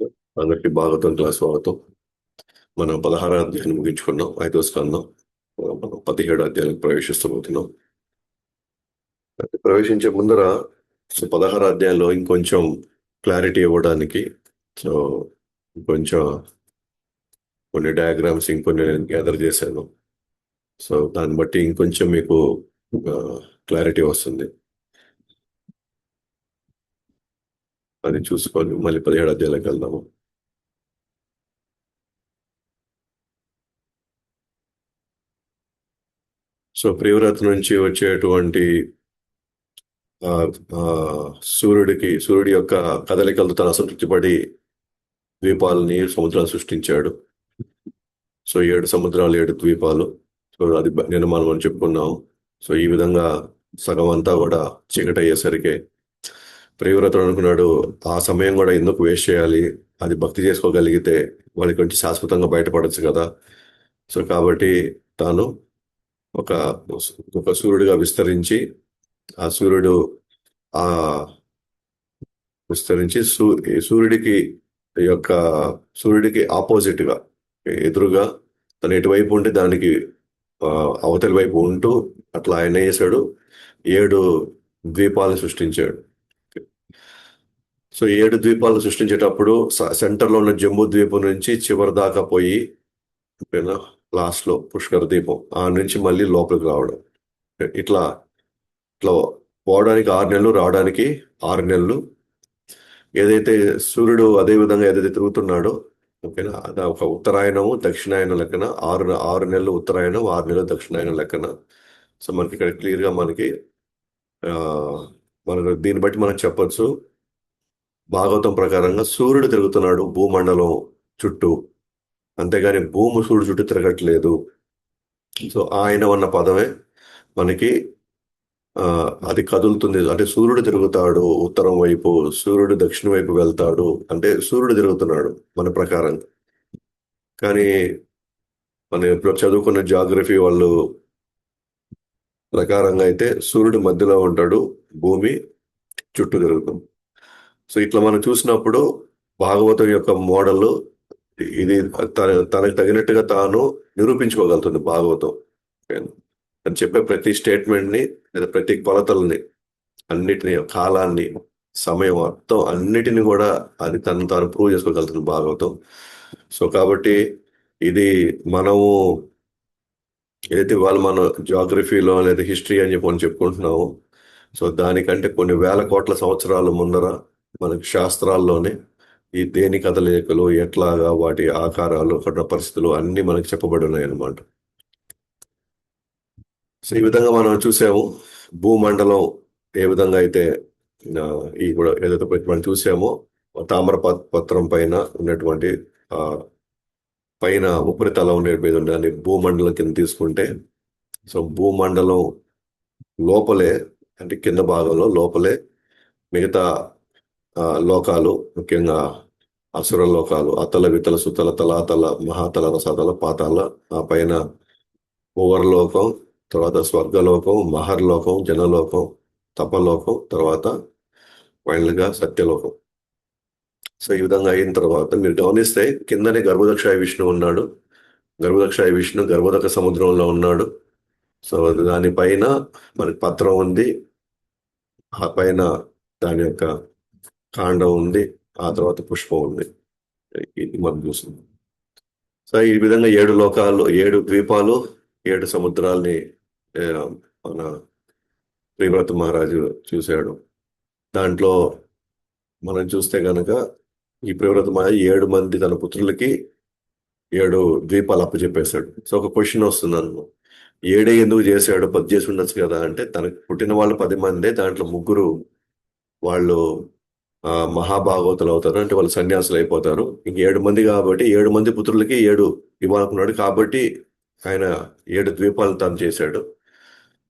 అందరికి భాగవతం క్లాస్ స్వాగతం. మనం 16 అధ్యాయం ముగించుకున్నాం. 5వ స్కందం. మనం 17 అధ్యాయానికి ప్రవేశిస్తబోతున్నాం. ప్రవేశించే ముందర 16 అధ్యాయంలో ఇంకొంచెం క్లారిటీ ఇవ్వడానికి సో కొంచెం కొన్ని డయాగ్రామ్స్ ఇంకొన్ని గ్యాదర్ చేశాను. సో దాన్ని బట్టి ఇంకొంచెం మీకు క్లారిటీ వస్తుంది. అది చూసుకొని మళ్ళీ 17 అధ్యాయాలకు వెళ్దాము. సో ప్రియవ్రత నుంచి వచ్చేటువంటి ఆ ఆ, సూర్యుడి యొక్క కదలికలతో తన అసంతృప్తి పడి ద్వీపాలని సముద్రాలు సృష్టించాడు. సో 7 సముద్రాలు 7 ద్వీపాలు. సో అది నిర్మాణం అని చెప్పుకున్నాం. సో ఈ విధంగా సగం అంతా కూడా చీకటి అయ్యేసరికి ప్రియవ్రతుడు అనుకున్నాడు, ఆ సమయం కూడా ఎందుకు వేస్ట్ చేయాలి, అది భక్తి చేసుకోగలిగితే వాడికి కొంచెం శాశ్వతంగా బయటపడచ్చు కదా. సో కాబట్టి తాను ఒక ఒక సూర్యుడిగా విస్తరించి ఆ సూర్యుడు ఆ విస్తరించి సూర్యుడికి యొక్క సూర్యుడికి ఆపోజిట్ గా ఎదురుగా తను ఎటువైపు ఉంటే దానికి ఆ, అవతలి వైపు ఉంటూ అట్లా ఆయన చేశాడు. 7 ద్వీపాలను సృష్టించాడు. సో 7 ద్వీపాలను సృష్టించేటప్పుడు సెంటర్ లో ఉన్న జంబూ ద్వీపం నుంచి చివరి దాకా పోయి లాస్ట్ లో పుష్కర ద్వీపం ఆ నుంచి మళ్ళీ లోపలికి రావడం. ఇట్లా ఇట్లా పోవడానికి 6 నెలలు, రావడానికి 6 నెలలు. ఏదైతే సూర్యుడు అదే విధంగా ఏదైతే తిరుగుతున్నాడో, ఓకేనా, అది ఒక ఉత్తరాయణము దక్షిణాయనం లెక్కన 6 నెలలు ఉత్తరాయణం, 6 నెలలు దక్షిణాయనం లెక్కన. సో మనకి ఇక్కడ క్లియర్ గా మనకి ఆ, మనకు దీన్ని బట్టి మనం చెప్పొచ్చు, భాగవతం ప్రకారంగా సూర్యుడు తిరుగుతున్నాడు భూమండలం చుట్టూ, అంతేగాని భూమి సూర్యుడు చుట్టూ తిరగట్లేదు. సో ఆయన ఉన్న పదమే మనకి ఆ, అది కదులుతుంది అంటే సూర్యుడు తిరుగుతాడు ఉత్తరం వైపు, సూర్యుడు దక్షిణ వైపు వెళ్తాడు అంటే సూర్యుడు తిరుగుతున్నాడు మన ప్రకారం. కానీ మనం ఇప్పుడు చదువుకున్న జాగ్రఫీ వాళ్ళు ప్రకారంగా అయితే సూర్యుడు మధ్యలో ఉంటాడు, భూమి చుట్టూ తిరుగుతుంది. సో ఇట్లా మనం చూసినప్పుడు భాగవతం యొక్క మోడల్ ఇది తనకు తగినట్టుగా తాను నిరూపించుకోగలుగుతుంది భాగవతం. తను చెప్పే ప్రతి స్టేట్మెంట్ ని లేదా ప్రతి కొలతల్ని అన్నిటిని, కాలాన్ని, సమయం, అర్థం అన్నిటిని కూడా అది తను తాను ప్రూవ్ చేసుకోగలుగుతుంది భాగవతం. సో కాబట్టి ఇది మనము ఏదైతే వాళ్ళు మన జాగ్రఫీలో లేదా హిస్టరీ అని చెప్పి మనం చెప్పుకుంటున్నాము, సో దానికంటే కొన్ని వేల కోట్ల సంవత్సరాల ముందర మనకి శాస్త్రాల్లోనే ఈ దేని కదలికలు ఎట్లాగా వాటి ఆకారాలు అక్కడ పరిస్థితులు అన్ని మనకి చెప్పబడి ఉన్నాయి అన్నమాట. సో ఈ విధంగా మనం చూసాము భూమండలం ఏ విధంగా అయితే ఆ, ఈ కూడా ఏదైతే మనం చూసామో తామ్ర పత్రం పైన ఉన్నటువంటి ఆ పైన ఉపరితలం ఉండే మీద ఉండే దాన్ని భూమండలం కింద తీసుకుంటే, సో భూమండలం లోపలే అంటే కింద భాగంలో లోపలే మిగతా లోకాలు, ముఖ్యంగా అసుర లోకాలు, అతల వితల సుతల తలాతల మహాతల రసాతల పాతాల, ఆ పైన ఓవర్లోకం, తర్వాత స్వర్గలోకం, మహర్లోకం, జనలోకం, తపలోకం, తర్వాత ఫైనల్ గా సత్యలోకం. సో ఈ విధంగా అయిన తర్వాత మీరు గమనిస్తే కిందనే గర్భదక్షాయ విష్ణు ఉన్నాడు. గర్భదక్షాయ విష్ణు గర్భదక సముద్రంలో ఉన్నాడు. సో దానిపైన మనకి పత్రం ఉంది, ఆ పైన దాని యొక్క కాండం ఉంది, ఆ తర్వాత పుష్పం ఉంది. ఇది మనం చూస్తుంది. సో ఈ విధంగా 7 లోకాలు, 7 ద్వీపాలు, 7 సముద్రాల్ని ఆ, మన ప్రియవ్రత మహారాజు చూశాడు. దాంట్లో మనం చూస్తే గనక ఈ ప్రియవ్రత మహారాజు 7 మంది తన పుత్రులకి 7 ద్వీపాలు అప్పచెప్పేశాడు. సో ఒక క్వశ్చన్ వస్తుంది అనుకో, 7 ఎందుకు చేశాడు, 10 చేసి ఉండొచ్చు కదా అంటే, తనకు పుట్టిన వాళ్ళు 10 మందే, దాంట్లో 3 వాళ్ళు మహాభాగవతులు అవుతారు అంటే వాళ్ళు సన్యాసులు అయిపోతారు. ఇంక 7 మంది కాబట్టి 7 మంది పుత్రులకి 7 ఇవ్వాలనుకున్నాడు కాబట్టి ఆయన 7 ద్వీపాలను తాను చేశాడు.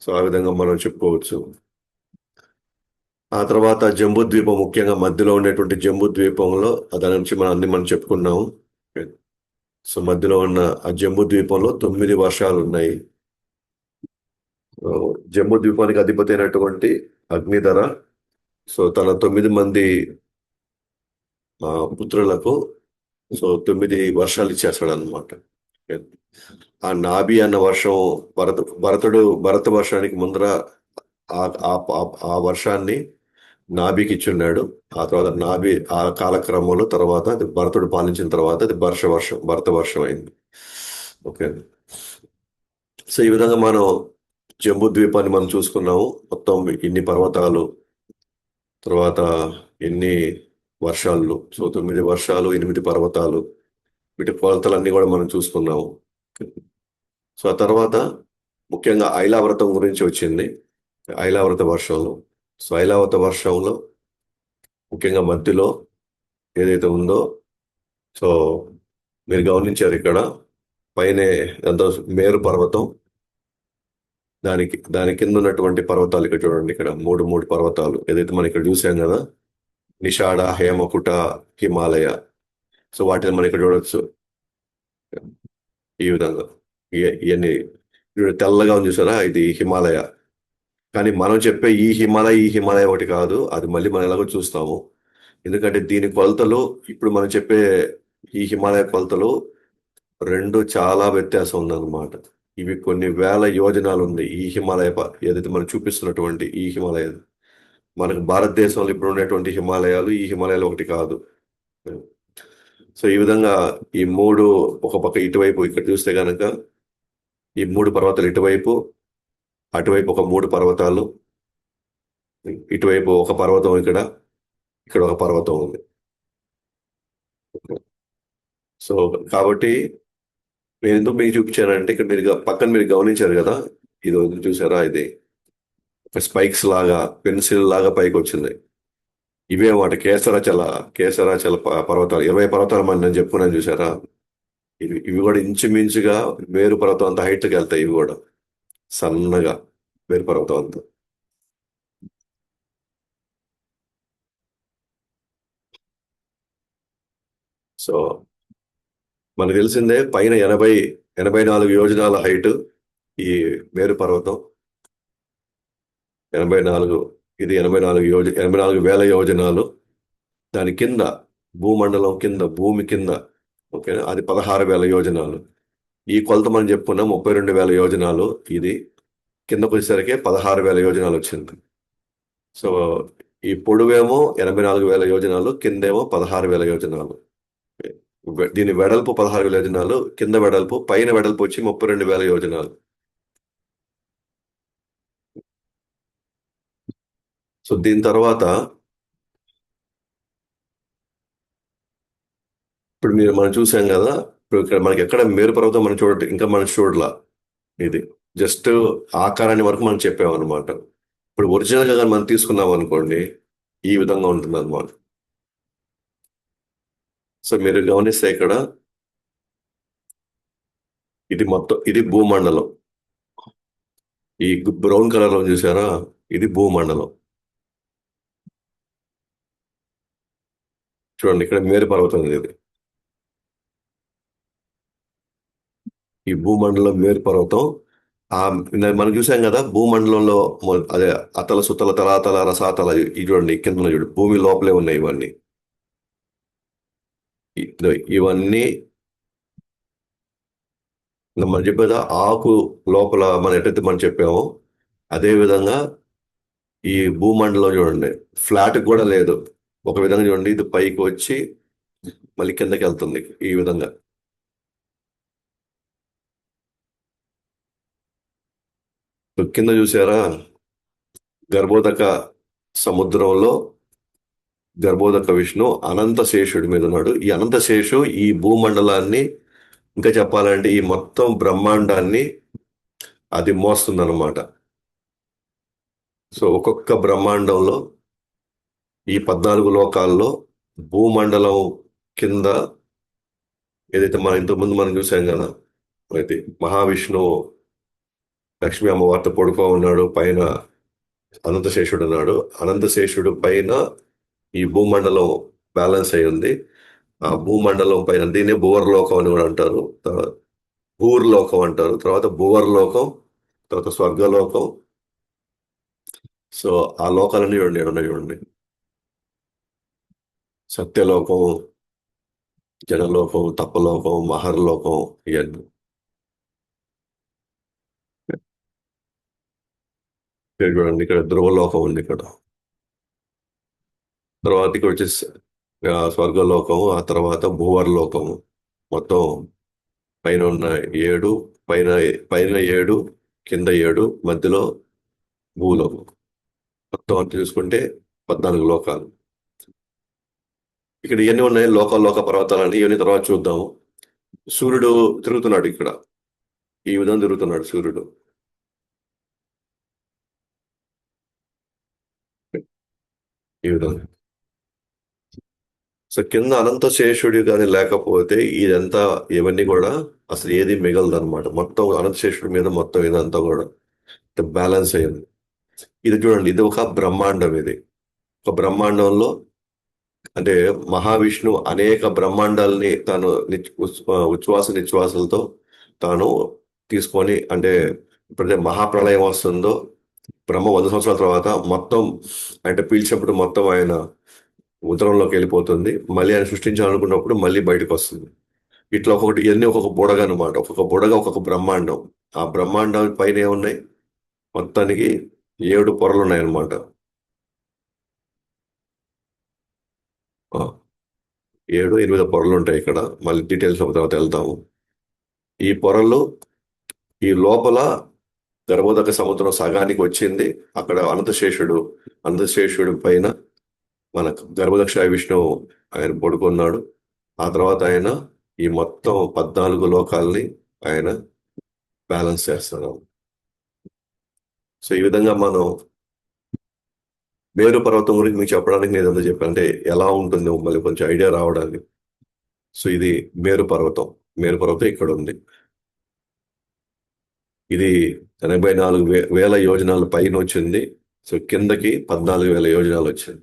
సో ఆ విధంగా మనం చెప్పుకోవచ్చు. ఆ తర్వాత జంబూ ద్వీపం, ముఖ్యంగా మధ్యలో ఉండేటువంటి జంబూ ద్వీపంలో దాని నుంచి మనం చెప్పుకున్నాము. సో మధ్యలో ఉన్న ఆ జంబూ ద్వీపంలో 9 వర్షాలు ఉన్నాయి. జంబూ ద్వీపానికి అధిపతి అయినటువంటి అగ్నిధర, సో తన 9 మంది ఆ, పుత్రులకు సో 9 వర్షాలు ఇచ్చేస్తాడు అనమాట. ఆ నాభి అన్న వర్షం, భరత వర్షానికి ముందర ఆ ఆ ఆ- ఆ వర్షాన్ని నాభికి ఇచ్చున్నాడు. ఆ తర్వాత నాభి ఆ కాలక్రమంలో తర్వాత అది భరతుడు పాలించిన తర్వాత అది భరత వర్షం అయింది. ఓకే. సో ఈ విధంగా మనం జంబూ ద్వీపాన్ని మనం చూసుకున్నాము. మొత్తం ఇన్ని పర్వతాలు, తర్వాత ఎన్ని వర్షాలు, సో 9 వర్షాలు, 8 పర్వతాలు, వీటి కొలతలన్నీ కూడా మనం చూసుకున్నాము. సో ఆ తర్వాత ముఖ్యంగా ఐలావ్రతం గురించి వచ్చింది. ఐలావ్రత వర్షంలో, సో ఐలావత వర్షంలో ముఖ్యంగా మధ్యలో ఏదైతే ఉందో, సో మీరు గమనించారు ఇక్కడ పైనే ఎంతో మేరు పర్వతం, దాని కింద ఉన్నటువంటి పర్వతాలు ఇక్కడ చూడండి. ఇక్కడ మూడు మూడు పర్వతాలు ఏదైతే మనం ఇక్కడ చూసాం కదా, నిషాడ, హేమకుట, హిమాలయ. సో వాటిని మనం ఇక్కడ చూడొచ్చు ఈ విధంగా. ఇవన్నీ తెల్లగా ఉంది చూసారా, ఇది హిమాలయ. కానీ మనం చెప్పే ఈ హిమాలయ ఒకటి కాదు, అది మళ్ళీ మనం ఎలాగో చూస్తాము. ఎందుకంటే దీని కొలతలు, ఇప్పుడు మనం చెప్పే ఈ హిమాలయ కొలతలు రెండు చాలా వ్యత్యాసం ఉందన్నమాట. ఇవి కొన్ని వేల యోజనాలు ఉంది. ఈ ఏదైతే మనం చూపిస్తున్నటువంటి ఈ హిమాలయ, మనకు భారతదేశంలో ఇప్పుడు ఉన్నటువంటి హిమాలయాలు ఈ హిమాలయాలు ఒకటి కాదు. సో ఈ విధంగా ఈ మూడు, ఒక పక్క ఇటువైపు ఇక్కడ చూస్తే కనుక ఈ మూడు పర్వతాలు ఇటువైపు, అటువైపు ఒక మూడు పర్వతాలు, ఇటువైపు ఒక పర్వతం, ఇక్కడ ఇక్కడ ఒక పర్వతం ఉంది. సో కాబట్టి నేను ఎందుకు మీకు చూపించానంటే, ఇక్కడ మీరు పక్కన మీరు గమనించారు కదా, ఇది ఉంది చూసారా, ఇది ఒక స్పైక్స్ లాగా, పెన్సిల్ లాగా పైకి వచ్చింది. ఇవే మాట కేసరాచల పర్వతాలు, 20 పర్వతాలు మనం నేను చెప్పుకున్నాను చూసారా. ఇవి కూడా ఇంచుమించుగా మేరు పర్వతం అంత హైట్కి వెళ్తాయి. ఇవి కూడా సన్నగా మేరు పర్వతం అంతా. సో మనకు తెలిసిందే పైన 84 యోజనాల హైట్ ఈ మేరు పర్వతం. 84, ఇది 84 వేల యోజనాలు. దాని కింద భూమండలం కింద, భూమి కింద, ఓకేనా, అది 16 వేల యోజనాలు. ఈ కొలత మనం చెప్పుకున్నాం 32 వేల యోజనాలు. ఇది కిందకు వచ్చేసరికి 16 వేల యోజనాలు వచ్చింది. సో ఈ పొడవేమో 84 వేల యోజనాలు, కిందేమో 16 వేల యోజనాలు. దీని వెడల్పు 16 వేల యోజనాలు, కింద వెడల్పు, పైన వెడల్పు వచ్చి 32 వేల యోజనాలు. సో దీని తర్వాత ఇప్పుడు మనం చూసాం కదా, ఇప్పుడు ఇక్కడ మనకి ఎక్కడ మేరు పర్వతం మనం ఇంకా మనం చూడలా. ఇది జస్ట్ ఆకారాన్ని వరకు మనం చెప్పామన్నమాట. ఇప్పుడు ఒరిజినల్ గా కానీ మనం తీసుకున్నాం అనుకోండి, ఈ విధంగా ఉంటుంది అనమాట. సో మీరు గమనిస్తే ఇక్కడ ఇది మొత్తం, ఇది భూమండలం. ఈ బ్రౌన్ కలర్ లో చూసారా, ఇది భూమండలం. చూడండి ఇక్కడ మేరు పర్వతం ఉంది. ఇది ఈ భూమండలం మేరు పర్వతం. ఆ మనం చూసాం కదా భూమండలంలో, అదే అతల సుతల తలాతల రసాతల, ఈ చూడండి కింద చూడు, భూమి లోపలే ఉన్నాయి ఇవన్నీ. ఇవన్నీ మనం చెప్పేదా ఆకు లోపల మనం ఎట్టయితే మనం చెప్పామో, అదే విధంగా ఈ భూమండలం చూడండి, ఫ్లాట్ కూడా లేదు. ఒక విధంగా చూడండి, ఇది పైకి వచ్చి మళ్ళీ కిందకి వెళ్తుంది ఈ విధంగా. కింద చూసారా, గర్భోదక సముద్రంలో గర్భోదక విష్ణు అనంత శేషుడి మీద ఉన్నాడు. ఈ అనంత శేషు ఈ భూమండలాన్ని, ఇంకా చెప్పాలంటే ఈ మొత్తం బ్రహ్మాండాన్ని అది మోస్తుందన్నమాట. సో ఒక్కొక్క బ్రహ్మాండంలో, ఈ 14 లోకాల్లో భూమండలం కింద ఏదైతే మనం ఇంతకుముందు మనం చూసాం కదా, అయితే మహావిష్ణువు లక్ష్మీ అమ్మవారితో పడుకో ఉన్నాడు, పైన అనంతశేషుడు ఉన్నాడు. అనంతశేషుడు పైన ఈ భూమండలం బ్యాలెన్స్ అయి ఉంది. ఆ భూమండలం పైన దీన్ని భువర్లోకం అని కూడా అంటారు, భూర్లోకం అంటారు, తర్వాత భువర్లోకం, తర్వాత స్వర్గలోకం. సో ఆ లోకాలన్నీ చూడండి, చూడండి. సత్యలోకం, జనలోకం, తపలోకం, మహర్లోకం, ఇవన్నీ. ఇక్కడ చూడండి, ఇక్కడ ధ్రువలోకం ఉంది ఇక్కడ. తర్వాత ఇక్కడ వచ్చేసి స్వర్గలోకము, ఆ తర్వాత భూవర్లోకము. మొత్తం పైన ఉన్న 7, పైన పైన 7, కింద 7, మధ్యలో భూలోకం. మొత్తం అంతా చూసుకుంటే 14 లోకాలు. ఇక్కడ ఇవన్నీ ఉన్నాయి, లోక పర్వతాలని. ఇవన్నీ తర్వాత చూద్దాము. సూర్యుడు తిరుగుతున్నాడు ఇక్కడ, ఈ విధంగా తిరుగుతున్నాడు సూర్యుడు. ఈ విధంగా. సో కింద అనంత శేషుడు కానీ లేకపోతే ఇదంతా, ఇవన్నీ కూడా అసలు ఏది మిగలదు అనమాట. మొత్తం అనంత శేషుడి మీద మొత్తం ఇదంతా కూడా బ్యాలెన్స్ అయ్యింది. ఇది చూడండి, ఇది ఒక బ్రహ్మాండం. ఇది ఒక బ్రహ్మాండంలో అంటే మహావిష్ణు అనేక బ్రహ్మాండాలని తాను ఉచ్ఛ్వాస నిశ్వాసాలతో తాను తీసుకొని, అంటే ఇప్పుడైతే మహాప్రళయం వస్తుందో, బ్రహ్మ 100 సంవత్సరాల తర్వాత మొత్తం అంటే పీల్చినప్పుడు మొత్తం ఆయన ఉదరంలోకి వెళ్ళిపోతుంది. మళ్ళీ ఆయన సృష్టించాలనుకున్నప్పుడు మళ్ళీ బయటకు వస్తుంది. ఇట్లా ఒక్కొక్కటి, ఇవన్నీ ఒక్కొక్క బుడగ అనమాట. ఒక్కొక్క బుడగ ఒక్కొక్క బ్రహ్మాండం. ఆ బ్రహ్మాండం పైన ఏమున్నాయి, మొత్తానికి 7 పొరలు ఉన్నాయన్నమాట. 7, 8 పొరలు ఉంటాయి ఇక్కడ. మళ్ళీ డీటెయిల్స్ తర్వాత వెళ్తాము. ఈ పొరలు, ఈ లోపల గర్భోదక సముద్రం సగానికి వచ్చింది. అక్కడ అనంతశేషుడు పైన మన గర్భదక్ష విష్ణువు ఆయన పడుకున్నాడు. ఆ తర్వాత ఆయన ఈ మొత్తం 14 లోకాలని ఆయన బ్యాలెన్స్ చేస్తున్నాం. సో ఈ విధంగా మనం మేరు పర్వతం గురించి మీకు చెప్పడానికి నేను ఎంత చెప్పాను అంటే ఎలా ఉంటుంది మళ్ళీ కొంచెం ఐడియా రావడానికి. సో ఇది మేరు పర్వతం. మేరు పర్వతం ఇక్కడ ఉంది. ఇది 84,000 యోజనాల పైన వచ్చింది. సో కిందకి 14,000 యోజనాలు వచ్చింది.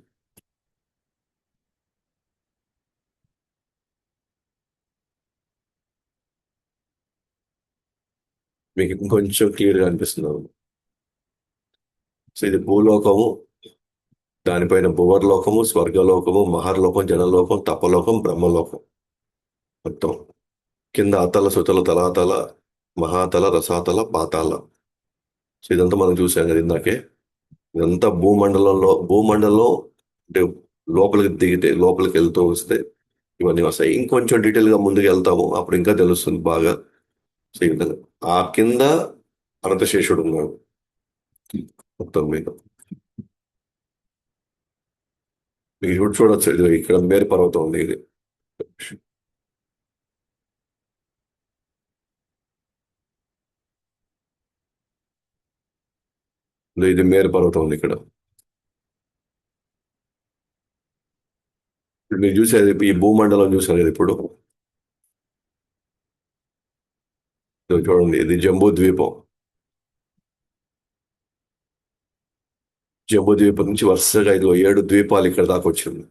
మీకు ఇంకొంచెం క్లియర్గా అనిపిస్తున్నాము. సో ఇది భూలోకము, దానిపైన భువర్లోకము, స్వర్గలోకము, మహర్లోకం, జనలోకం, తపలోకం, బ్రహ్మలోకం. మొత్తం కింద అతల, సుతల, తలాతల, మహాతల, రసాతల, పాతాల. సో ఇదంతా మనం చూసాం కదా ఇందాకే. ఇదంతా భూమండలంలో అంటే లోపలికి దిగితే, లోపలికి వెళ్తూ వస్తే ఇవన్నీ వస్తాయి. ఇంకొంచెం డీటెయిల్గా ముందుకు వెళ్తాము, అప్పుడు ఇంకా తెలుస్తుంది బాగా. సో ఈ విధంగా ఆ కింద అనంతశేషుడు ఉన్నాడు మొత్తం మీద. మీరు ఇప్పుడు చూడొచ్చు, ఇది ఇక్కడ మేరు పర్వతం ఉంది. ఇది ఇది మేరు పర్వతం ఉంది ఇక్కడ. ఇప్పుడు మీరు చూసేది ఈ భూమండలం చూసారు కదా ఇప్పుడు. ఇది చూడండి, ఇది జంబూ ద్వీపం. జంబూ ద్వీపం నుంచి వరుసగా 7 ద్వీపాలు ఇక్కడ దాకా వచ్చింది.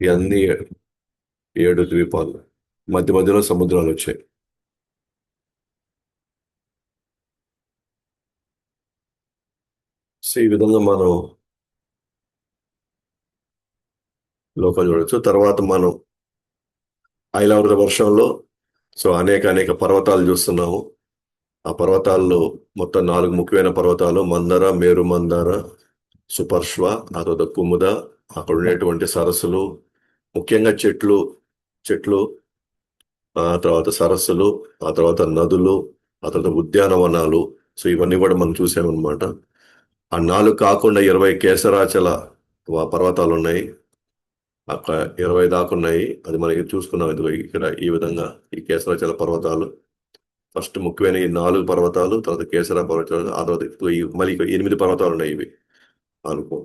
ఇవన్నీ 7 ద్వీపాలు, మధ్య మధ్యలో సముద్రాలు వచ్చాయి. సో ఈ విధంగా మనం లోకం చూడొచ్చు. తర్వాత మనం ఐలావృత వర్షంలో సో అనేక అనేక పర్వతాలు చూస్తున్నాము. ఆ పర్వతాల్లో మొత్తం 4 ముఖ్యమైన పర్వతాలు: మందర, మేరు మందార, సుపర్శ్వ, ఆ తర్వాత కుముద. అక్కడ ఉండేటువంటి సరస్సులు, ముఖ్యంగా చెట్లు, ఆ తర్వాత సరస్సులు, ఆ తర్వాత నదులు, ఆ తర్వాత ఉద్యానవనాలు. సో ఇవన్నీ కూడా మనం చూసామన్నమాట. ఆ 4 కాకుండా 20 కేసరాచల పర్వతాలు ఉన్నాయి. అక్కడ 20 దాకా ఉన్నాయి. అది మనకి చూసుకున్నాం. ఇదిగో ఇక్కడ ఈ విధంగా ఈ కేసరాచల పర్వతాలు. ఫస్ట్ ముఖ్యమైన ఈ 4 పర్వతాలు, తర్వాత కేసర పర్వతాలు, ఆ తర్వాత మళ్ళీ 8 పర్వతాలు ఉన్నాయి. ఇవి అనుకో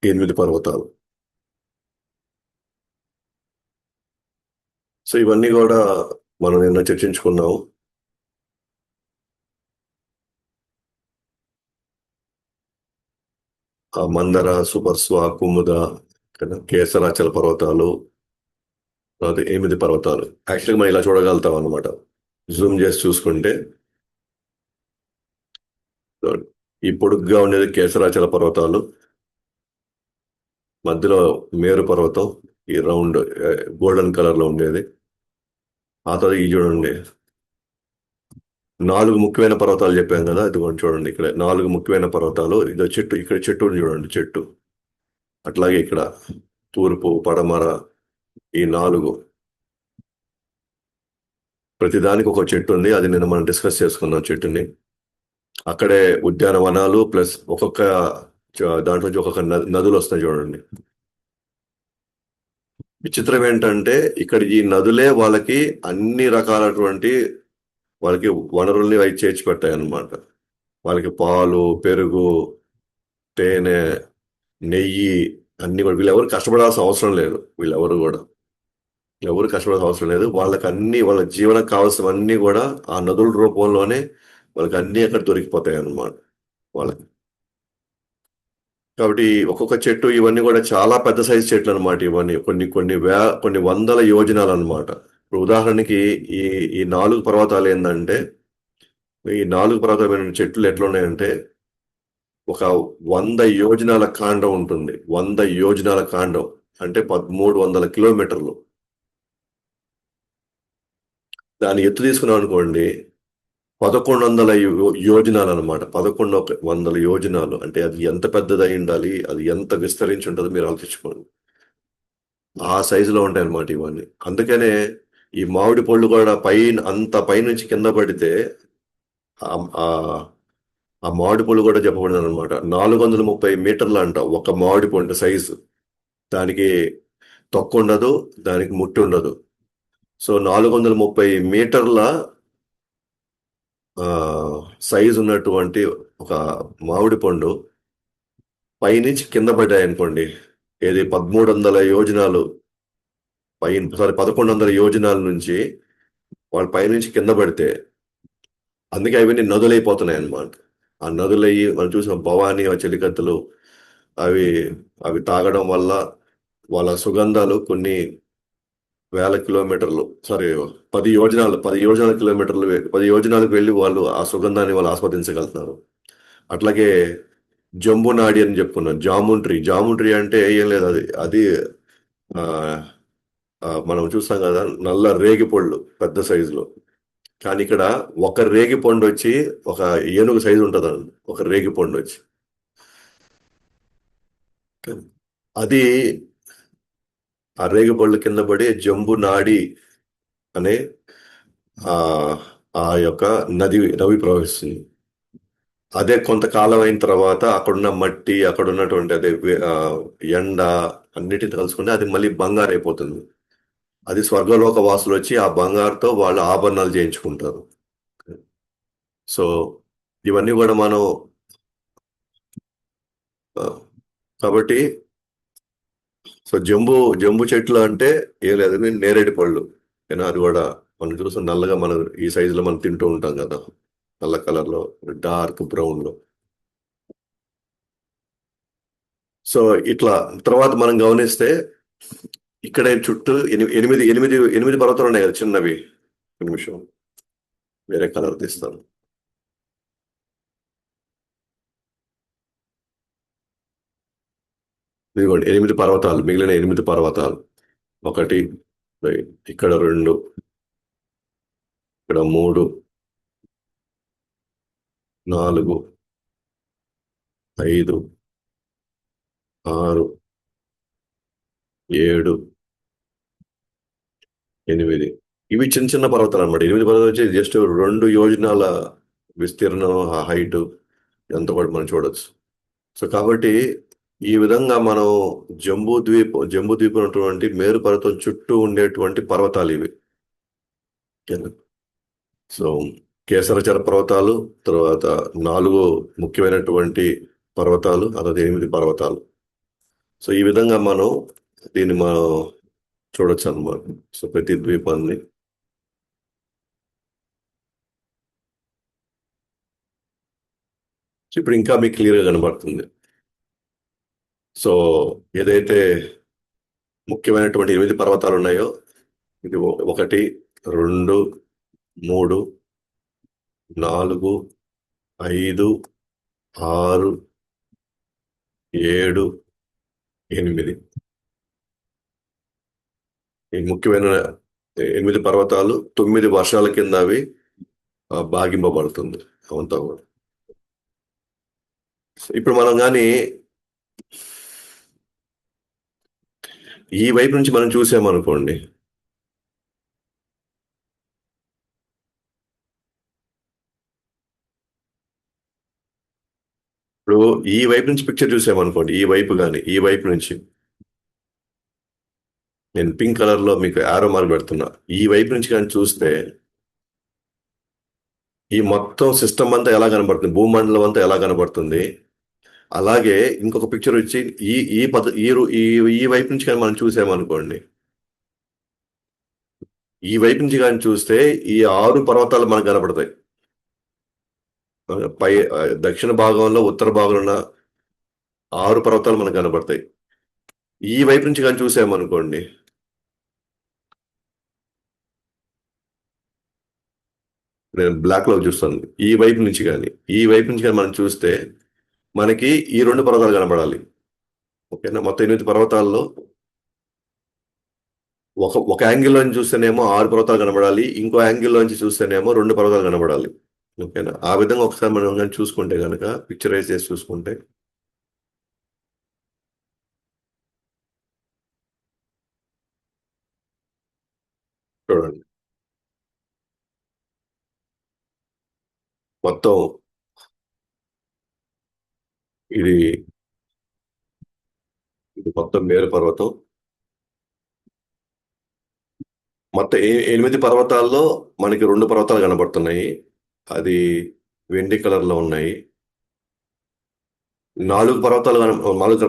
8 పర్వతాలు. సో ఇవన్నీ కూడా మనం నిన్న చర్చించుకున్నాము. ఆ మందర, సుపర్స్వ, కుముద, కేసరాచల పర్వతాలు, తర్వాత 8 పర్వతాలు. యాక్చువల్గా మనం ఇలా చూడగలుగుతాం అనమాట. జూమ్ చేసి చూసుకుంటే ఈ పొడుగ్గా ఉండేది కేసరాచల పర్వతాలు, మధ్యలో మేరు పర్వతం, ఈ రౌండ్ గోల్డెన్ కలర్ లో ఉండేది. ఆ తర్వాత ఈ చూడండి, 4 ముఖ్యమైన పర్వతాలు చెప్పాం కదా, అది కొంచెం చూడండి ఇక్కడ 4 ముఖ్యమైన పర్వతాలు. ఇదో చెట్టు, ఇక్కడ చెట్టు ఉంది చూడండి, చెట్టు. అట్లాగే ఇక్కడ తూర్పు, పడమర, ఈ 4 ప్రతిదానికి ఒక చెట్టు ఉంది. అది నిన్న మనం డిస్కస్ చేసుకున్నాం చెట్టుని. అక్కడే ఉద్యానవనాలు ప్లస్ ఒక్కొక్క దాంట్లో నుంచి ఒక్కొక్క నదులు వస్తాయి చూడండి. విచిత్రం ఏంటంటే ఇక్కడ ఈ నదులే వాళ్ళకి అన్ని రకాలటువంటి వాళ్ళకి వనరుల్ని అవి చేర్చి పెట్టాయి అన్నమాట. వాళ్ళకి పాలు, పెరుగు, తేనె, నెయ్యి అన్ని కూడా. వీళ్ళెవరు కష్టపడాల్సిన అవసరం లేదు. వీళ్ళెవరు కూడా ఎవరు కష్టపడాల్సిన అవసరం లేదు. వాళ్ళకి అన్ని, వాళ్ళ జీవనం కావాల్సినవన్నీ కూడా ఆ నదుల రూపంలోనే వాళ్ళకి అన్ని అక్కడ దొరికిపోతాయి అన్నమాట వాళ్ళకి. కాబట్టి ఒక్కొక్క చెట్టు ఇవన్నీ కూడా చాలా పెద్ద సైజు చెట్లు అనమాట. ఇవన్నీ కొన్ని వందల యోజనాలు అనమాట. ఇప్పుడు ఉదాహరణకి ఈ ఈ 4 పర్వతాలు ఏంటంటే, ఈ 4 పర్వతమైన చెట్లు ఎట్లున్నాయంటే, ఒక 100 యోజనాల కాండం ఉంటుంది. 100 యోజనాల కాండం అంటే 1300 కిలోమీటర్లు. దాని ఎత్తు తీసుకున్నాం అనుకోండి, 1100 యోజనాలు అనమాట. 1100 యోజనాలు అంటే అది ఎంత పెద్దది అయి ఉండాలి, అది ఎంత విస్తరించి ఉంటుందో మీరు ఆలోచించుకోండి. ఆ సైజులో ఉంటాయి అన్నమాట ఇవన్నీ. అందుకనే ఈ మామిడి పళ్ళు కూడా అంత పైనుంచి కింద పడితే ఆ ఆ- ఆ మామిడి పళ్ళు కూడా చెప్పబడింది అనమాట. 430 మీటర్లు అంట ఒక మామిడి పండు సైజు. దానికి తొక్క ఉండదు, దానికి ముట్టి ఉండదు. సో 430 మీటర్ల సైజు ఉన్నటువంటి ఒక మామిడి పండు పైనుంచి కింద పడ్డాయి అనుకోండి, ఏది 1300 యోజనాలు సారీ 1100 యోజనాల నుంచి వాళ్ళ పైనుంచి కింద పడితే, అందుకే అవన్నీ నదులైపోతున్నాయి అన్నమాట. ఆ నదులయ్యి మనం చూసిన భవానీ, ఆ చెలికత్తెలు, అవి అవి తాగడం వల్ల వాళ్ళ సుగంధాలు కొన్ని వేల కిలోమీటర్లు, సారీ 10 యోజనాల కిలోమీటర్లు, 10 యోజనాలకు వెళ్ళి వాళ్ళు ఆ సుగంధాన్ని వాళ్ళు ఆస్వాదించగలుగుతున్నారు. అట్లాగే జంబు నాడి అని చెప్పుకున్నాం. జామున్ ట్రీ. జామున్ ట్రీ అంటే ఏం లేదు, అది అది ఆ, మనం చూస్తాం కదా, నల్ల రేగి పళ్ళు పెద్ద సైజులో. కానీ ఇక్కడ ఒక రేగి పండు వచ్చి ఒక ఏనుగు సైజు ఉంటుందండి, ఒక రేగి పండు వచ్చి. అది ఆ రేగి పళ్ళు కింద పడి జంబు నాడి అనే ఆ ఆ యొక్క నది ప్రవహిస్తుంది. అదే కొంతకాలం అయిన తర్వాత అక్కడున్న మట్టి, అక్కడ ఉన్నటువంటి అదే ఎండ అన్నిటిని కలుసుకుంటే అది మళ్ళీ బంగారు అయిపోతుంది. అది స్వర్గలోక వాసులు వచ్చి ఆ బంగారుతో వాళ్ళు ఆభరణాలు చేయించుకుంటారు. సో ఇవన్నీ కూడా మనం ఆ, కాబట్టి సో జంబు చెట్లు అంటే ఏం లేదు, నేరేడు పళ్ళు. ఏనా అది కూడా మనం చూస్తాం నల్లగా, మనం ఈ సైజులో మనం తింటూ ఉంటాం కదా, నల్ల కలర్లో, డార్క్ బ్రౌన్లో. సో ఇట్లా తర్వాత మనం గమనిస్తే ఇక్కడ చుట్టూ 8 పర్వతాలు ఉన్నాయి కదా చిన్నవి. ఒక నిమిషం వేరే కలర్ తీస్తాను. ఇదిగోండి 8 పర్వతాలు, మిగిలిన 8 పర్వతాలు. ఒకటి, ఇక్కడ 2, ఇక్కడ 3, 4, 5, 6, 7, 8. ఇవి చిన్న చిన్న పర్వతాలు అనమాట. 8 పర్వతాలు వచ్చి జస్ట్ 2 యోజనాల విస్తీర్ణం, ఆ హైట్ ఎంత కూడా మనం చూడొచ్చు. సో కాబట్టి ఈ విధంగా మనం జంబూ ద్వీపం ఉన్నటువంటి మేరు పర్వతం చుట్టూ ఉండేటువంటి పర్వతాలు ఇవి. సో కేసరచర పర్వతాలు, తర్వాత 4 ముఖ్యమైనటువంటి పర్వతాలు, అదే 8 పర్వతాలు. సో ఈ విధంగా మనం చూడొచ్చు అన్నమాట. సో ప్రతి ద్వీపాన్ని ఇప్పుడు ఇంకా మీకు క్లియర్గా కనబడుతుంది. సో ఏదైతే ముఖ్యమైనటువంటి 8 పర్వతాలు ఉన్నాయో, ఇది 1, 2, 3, 4, 5, 6, 7, 8 ఈ ముఖ్యమైన 8 పర్వతాలు 9 వర్షాల కింద అవి భాగింపబడుతుంది అవంతా కూడా. ఇప్పుడు మనం కానీ ఈ వైపు నుంచి మనం చూసామనుకోండి, ఇప్పుడు ఈ వైపు నుంచి పిక్చర్ చూసామనుకోండి, ఈ వైపు కానీ ఈ వైపు నుంచి నేను పింక్ కలర్ లో మీకు యారో మార్క్ పెడుతున్నా. ఈ వైపు నుంచి కానీ చూస్తే ఈ మొత్తం సిస్టమ్ అంతా ఎలా కనబడుతుంది, భూమండలం అంతా ఎలా కనబడుతుంది. అలాగే ఇంకొక పిక్చర్ వచ్చి ఈ ఈ పద ఈ రు- ఈ ఈ వైపు నుంచి కానీ మనం చూసామనుకోండి, ఈ వైపు నుంచి కానీ చూస్తే ఈ 6 పర్వతాలు మనకు కనబడతాయి. పై దక్షిణ భాగంలో ఉత్తర భాగంలో ఉన్న 6 పర్వతాలు మనకు కనబడతాయి. ఈ వైపు నుంచి కానీ చూసామనుకోండి, నేను బ్లాక్ లో చూస్తాను. ఈ వైపు నుంచి కానీ మనం చూస్తే మనకి ఈ 2 పర్వతాలు కనబడాలి. ఓకేనా, మొత్తం 8 పర్వతాల్లో ఒక యాంగిల్లో నుంచి చూస్తేనేమో 6 పర్వతాలు కనబడాలి, ఇంకో యాంగిల్లో నుంచి చూస్తేనేమో 2 పర్వతాలు కనబడాలి. ఓకేనా, ఆ విధంగా ఒకసారి మనం కానీ చూసుకుంటే కనుక పిక్చరైజ్ చేసి చూసుకుంటే చూడండి, మొత్తం ఇది ఇది మొత్తం మేరు పర్వతం. మొత్తం 8 పర్వతాల్లో మనకి 2 పర్వతాలు కనబడుతున్నాయి. అది వెండి కలర్ లో ఉన్నాయి. 4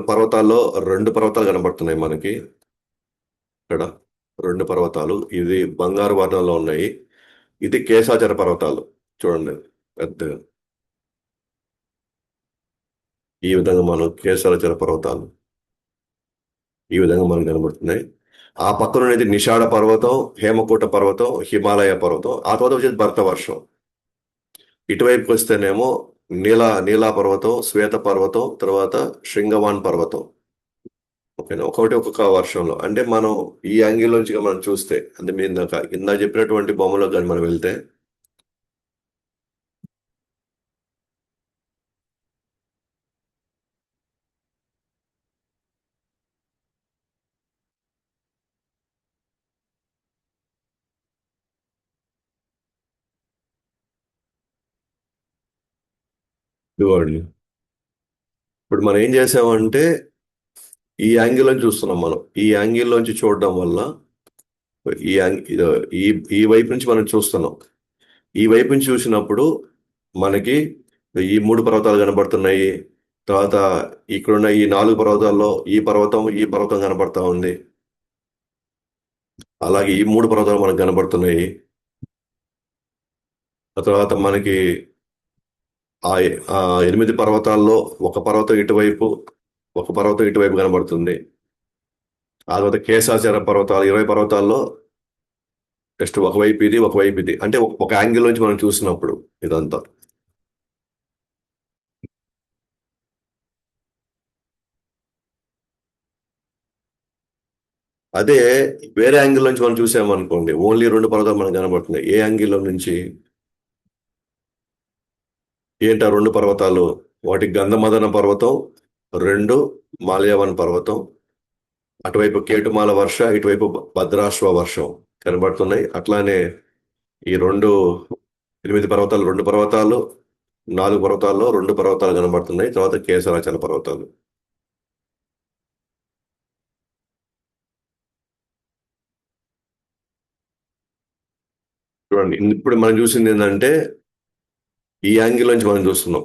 పర్వతాల్లో 2 పర్వతాలు కనబడుతున్నాయి మనకి. ఇక్కడ 2 పర్వతాలు ఇది బంగారు వర్ణంలో ఉన్నాయి. ఇది కేశాచర పర్వతాలు. చూడండి, పెద్దగా ఈ విధంగా మనం కేశాచర పర్వతాలు ఈ విధంగా మనకు కనబడుతున్నాయి. ఆ పక్కన ఉన్నది నిషాడ పర్వతం, హేమకూట పర్వతం, హిమాలయ పర్వతం. ఆ తర్వాత వచ్చేది భరత వర్షం. ఇటువైపుకి వస్తేనేమో నీలా పర్వతం, శ్వేత పర్వతం, తర్వాత శృంగవాన్ పర్వతం. ఓకేనా, ఒకటి ఒక్కొక్క వర్షంలో. అంటే మనం ఈ యాంగిల్ నుంచి మనం చూస్తే, అంటే మీరు ఇందాక చెప్పినటువంటి బొమ్మలో కానీ మనం వెళ్తే ఇదిగోండి. ఇప్పుడు మనం ఏం చేసామంటే ఈ యాంగిల్ నుంచి చూస్తున్నాం. మనం ఈ యాంగిల్ నుంచి చూడడం వల్ల ఈ యాంగ్- ఇదో ఈ ఈ వైపు నుంచి మనం చూస్తున్నాం. ఈ వైపు నుంచి చూసినప్పుడు మనకి ఈ 3 పర్వతాలు కనబడుతున్నాయి. తర్వాత ఇక్కడున్న ఈ 4 పర్వతాల్లో ఈ పర్వతం కనబడతా ఉంది. అలాగే ఈ 3 పర్వతాలు మనకు కనబడుతున్నాయి. ఆ తర్వాత మనకి ఆ ఆ 8 పర్వతాల్లో ఒక పర్వతం ఇటువైపు కనబడుతుంది. ఆ తర్వాత కేశాచర పర్వతాలు 20 పర్వతాల్లో జస్ట్ ఒకవైపు ఇది అంటే ఒక యాంగిల్ నుంచి మనం చూసినప్పుడు ఇదంతా. అదే వేరే యాంగిల్ నుంచి మనం చూసామనుకోండి, ఓన్లీ 2 పర్వతాలు మనకు కనబడుతున్నాయి. ఏ యాంగిల్లో నుంచి ఏంటి ఆ 2 పర్వతాలు? ఒకటి గంధమదన పర్వతం, 2 మాల్యవన్ పర్వతం. అటువైపు కేటుమాల వర్ష, ఇటువైపు భద్రాశ్వ వర్షం కనబడుతున్నాయి. అట్లానే ఈ 8 పర్వతాలు 2 పర్వతాలు, 4 పర్వతాల్లో 2 పర్వతాలు కనబడుతున్నాయి. తర్వాత కేసరాచల పర్వతాలు. చూడండి, ఇప్పుడు మనం చూసింది ఏంటంటే ఈ యాంగిల్ నుంచి మనం చూస్తున్నాం.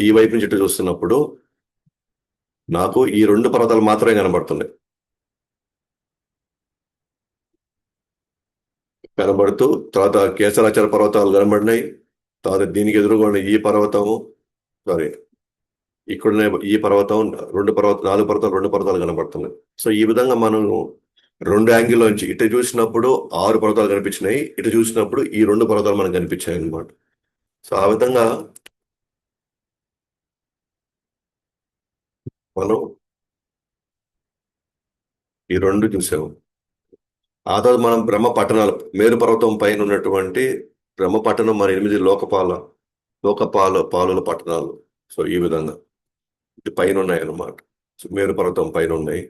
ఈ వైపు నుంచి ఇటు చూస్తున్నప్పుడు నాకు ఈ 2 పర్వతాలు మాత్రమే కనబడుతున్నాయి. కనబడుతూ తర్వాత కేసరాచల పర్వతాలు కనబడినాయి. తర్వాత దీనికి ఎదురుగా ఈ పర్వతము, సారీ, ఇక్కడ ఈ పర్వతం, 4 పర్వతాలు 2 పర్వతాలు కనబడుతున్నాయి. సో ఈ విధంగా మనం 2 యాంగిల్ నుంచి ఇటు చూసినప్పుడు 6 పర్వతాలు కనిపించినాయి, ఇటు చూసినప్పుడు ఈ 2 పర్వతాలు మనకు కనిపించాయి అన్నమాట. సో ఆ విధంగా మనం ఈ రెండు చూసాము. ఆ తర్వాత మనం బ్రహ్మ పట్టణాలు, మేరు పర్వతం పైన ఉన్నటువంటి బ్రహ్మ పట్టణం, మరి 8 పాలుల పట్టణాలు. సో ఈ విధంగా ఇది పైన ఉన్నాయి అన్నమాట. సో మేరు పర్వతం పైన ఉన్నాయి.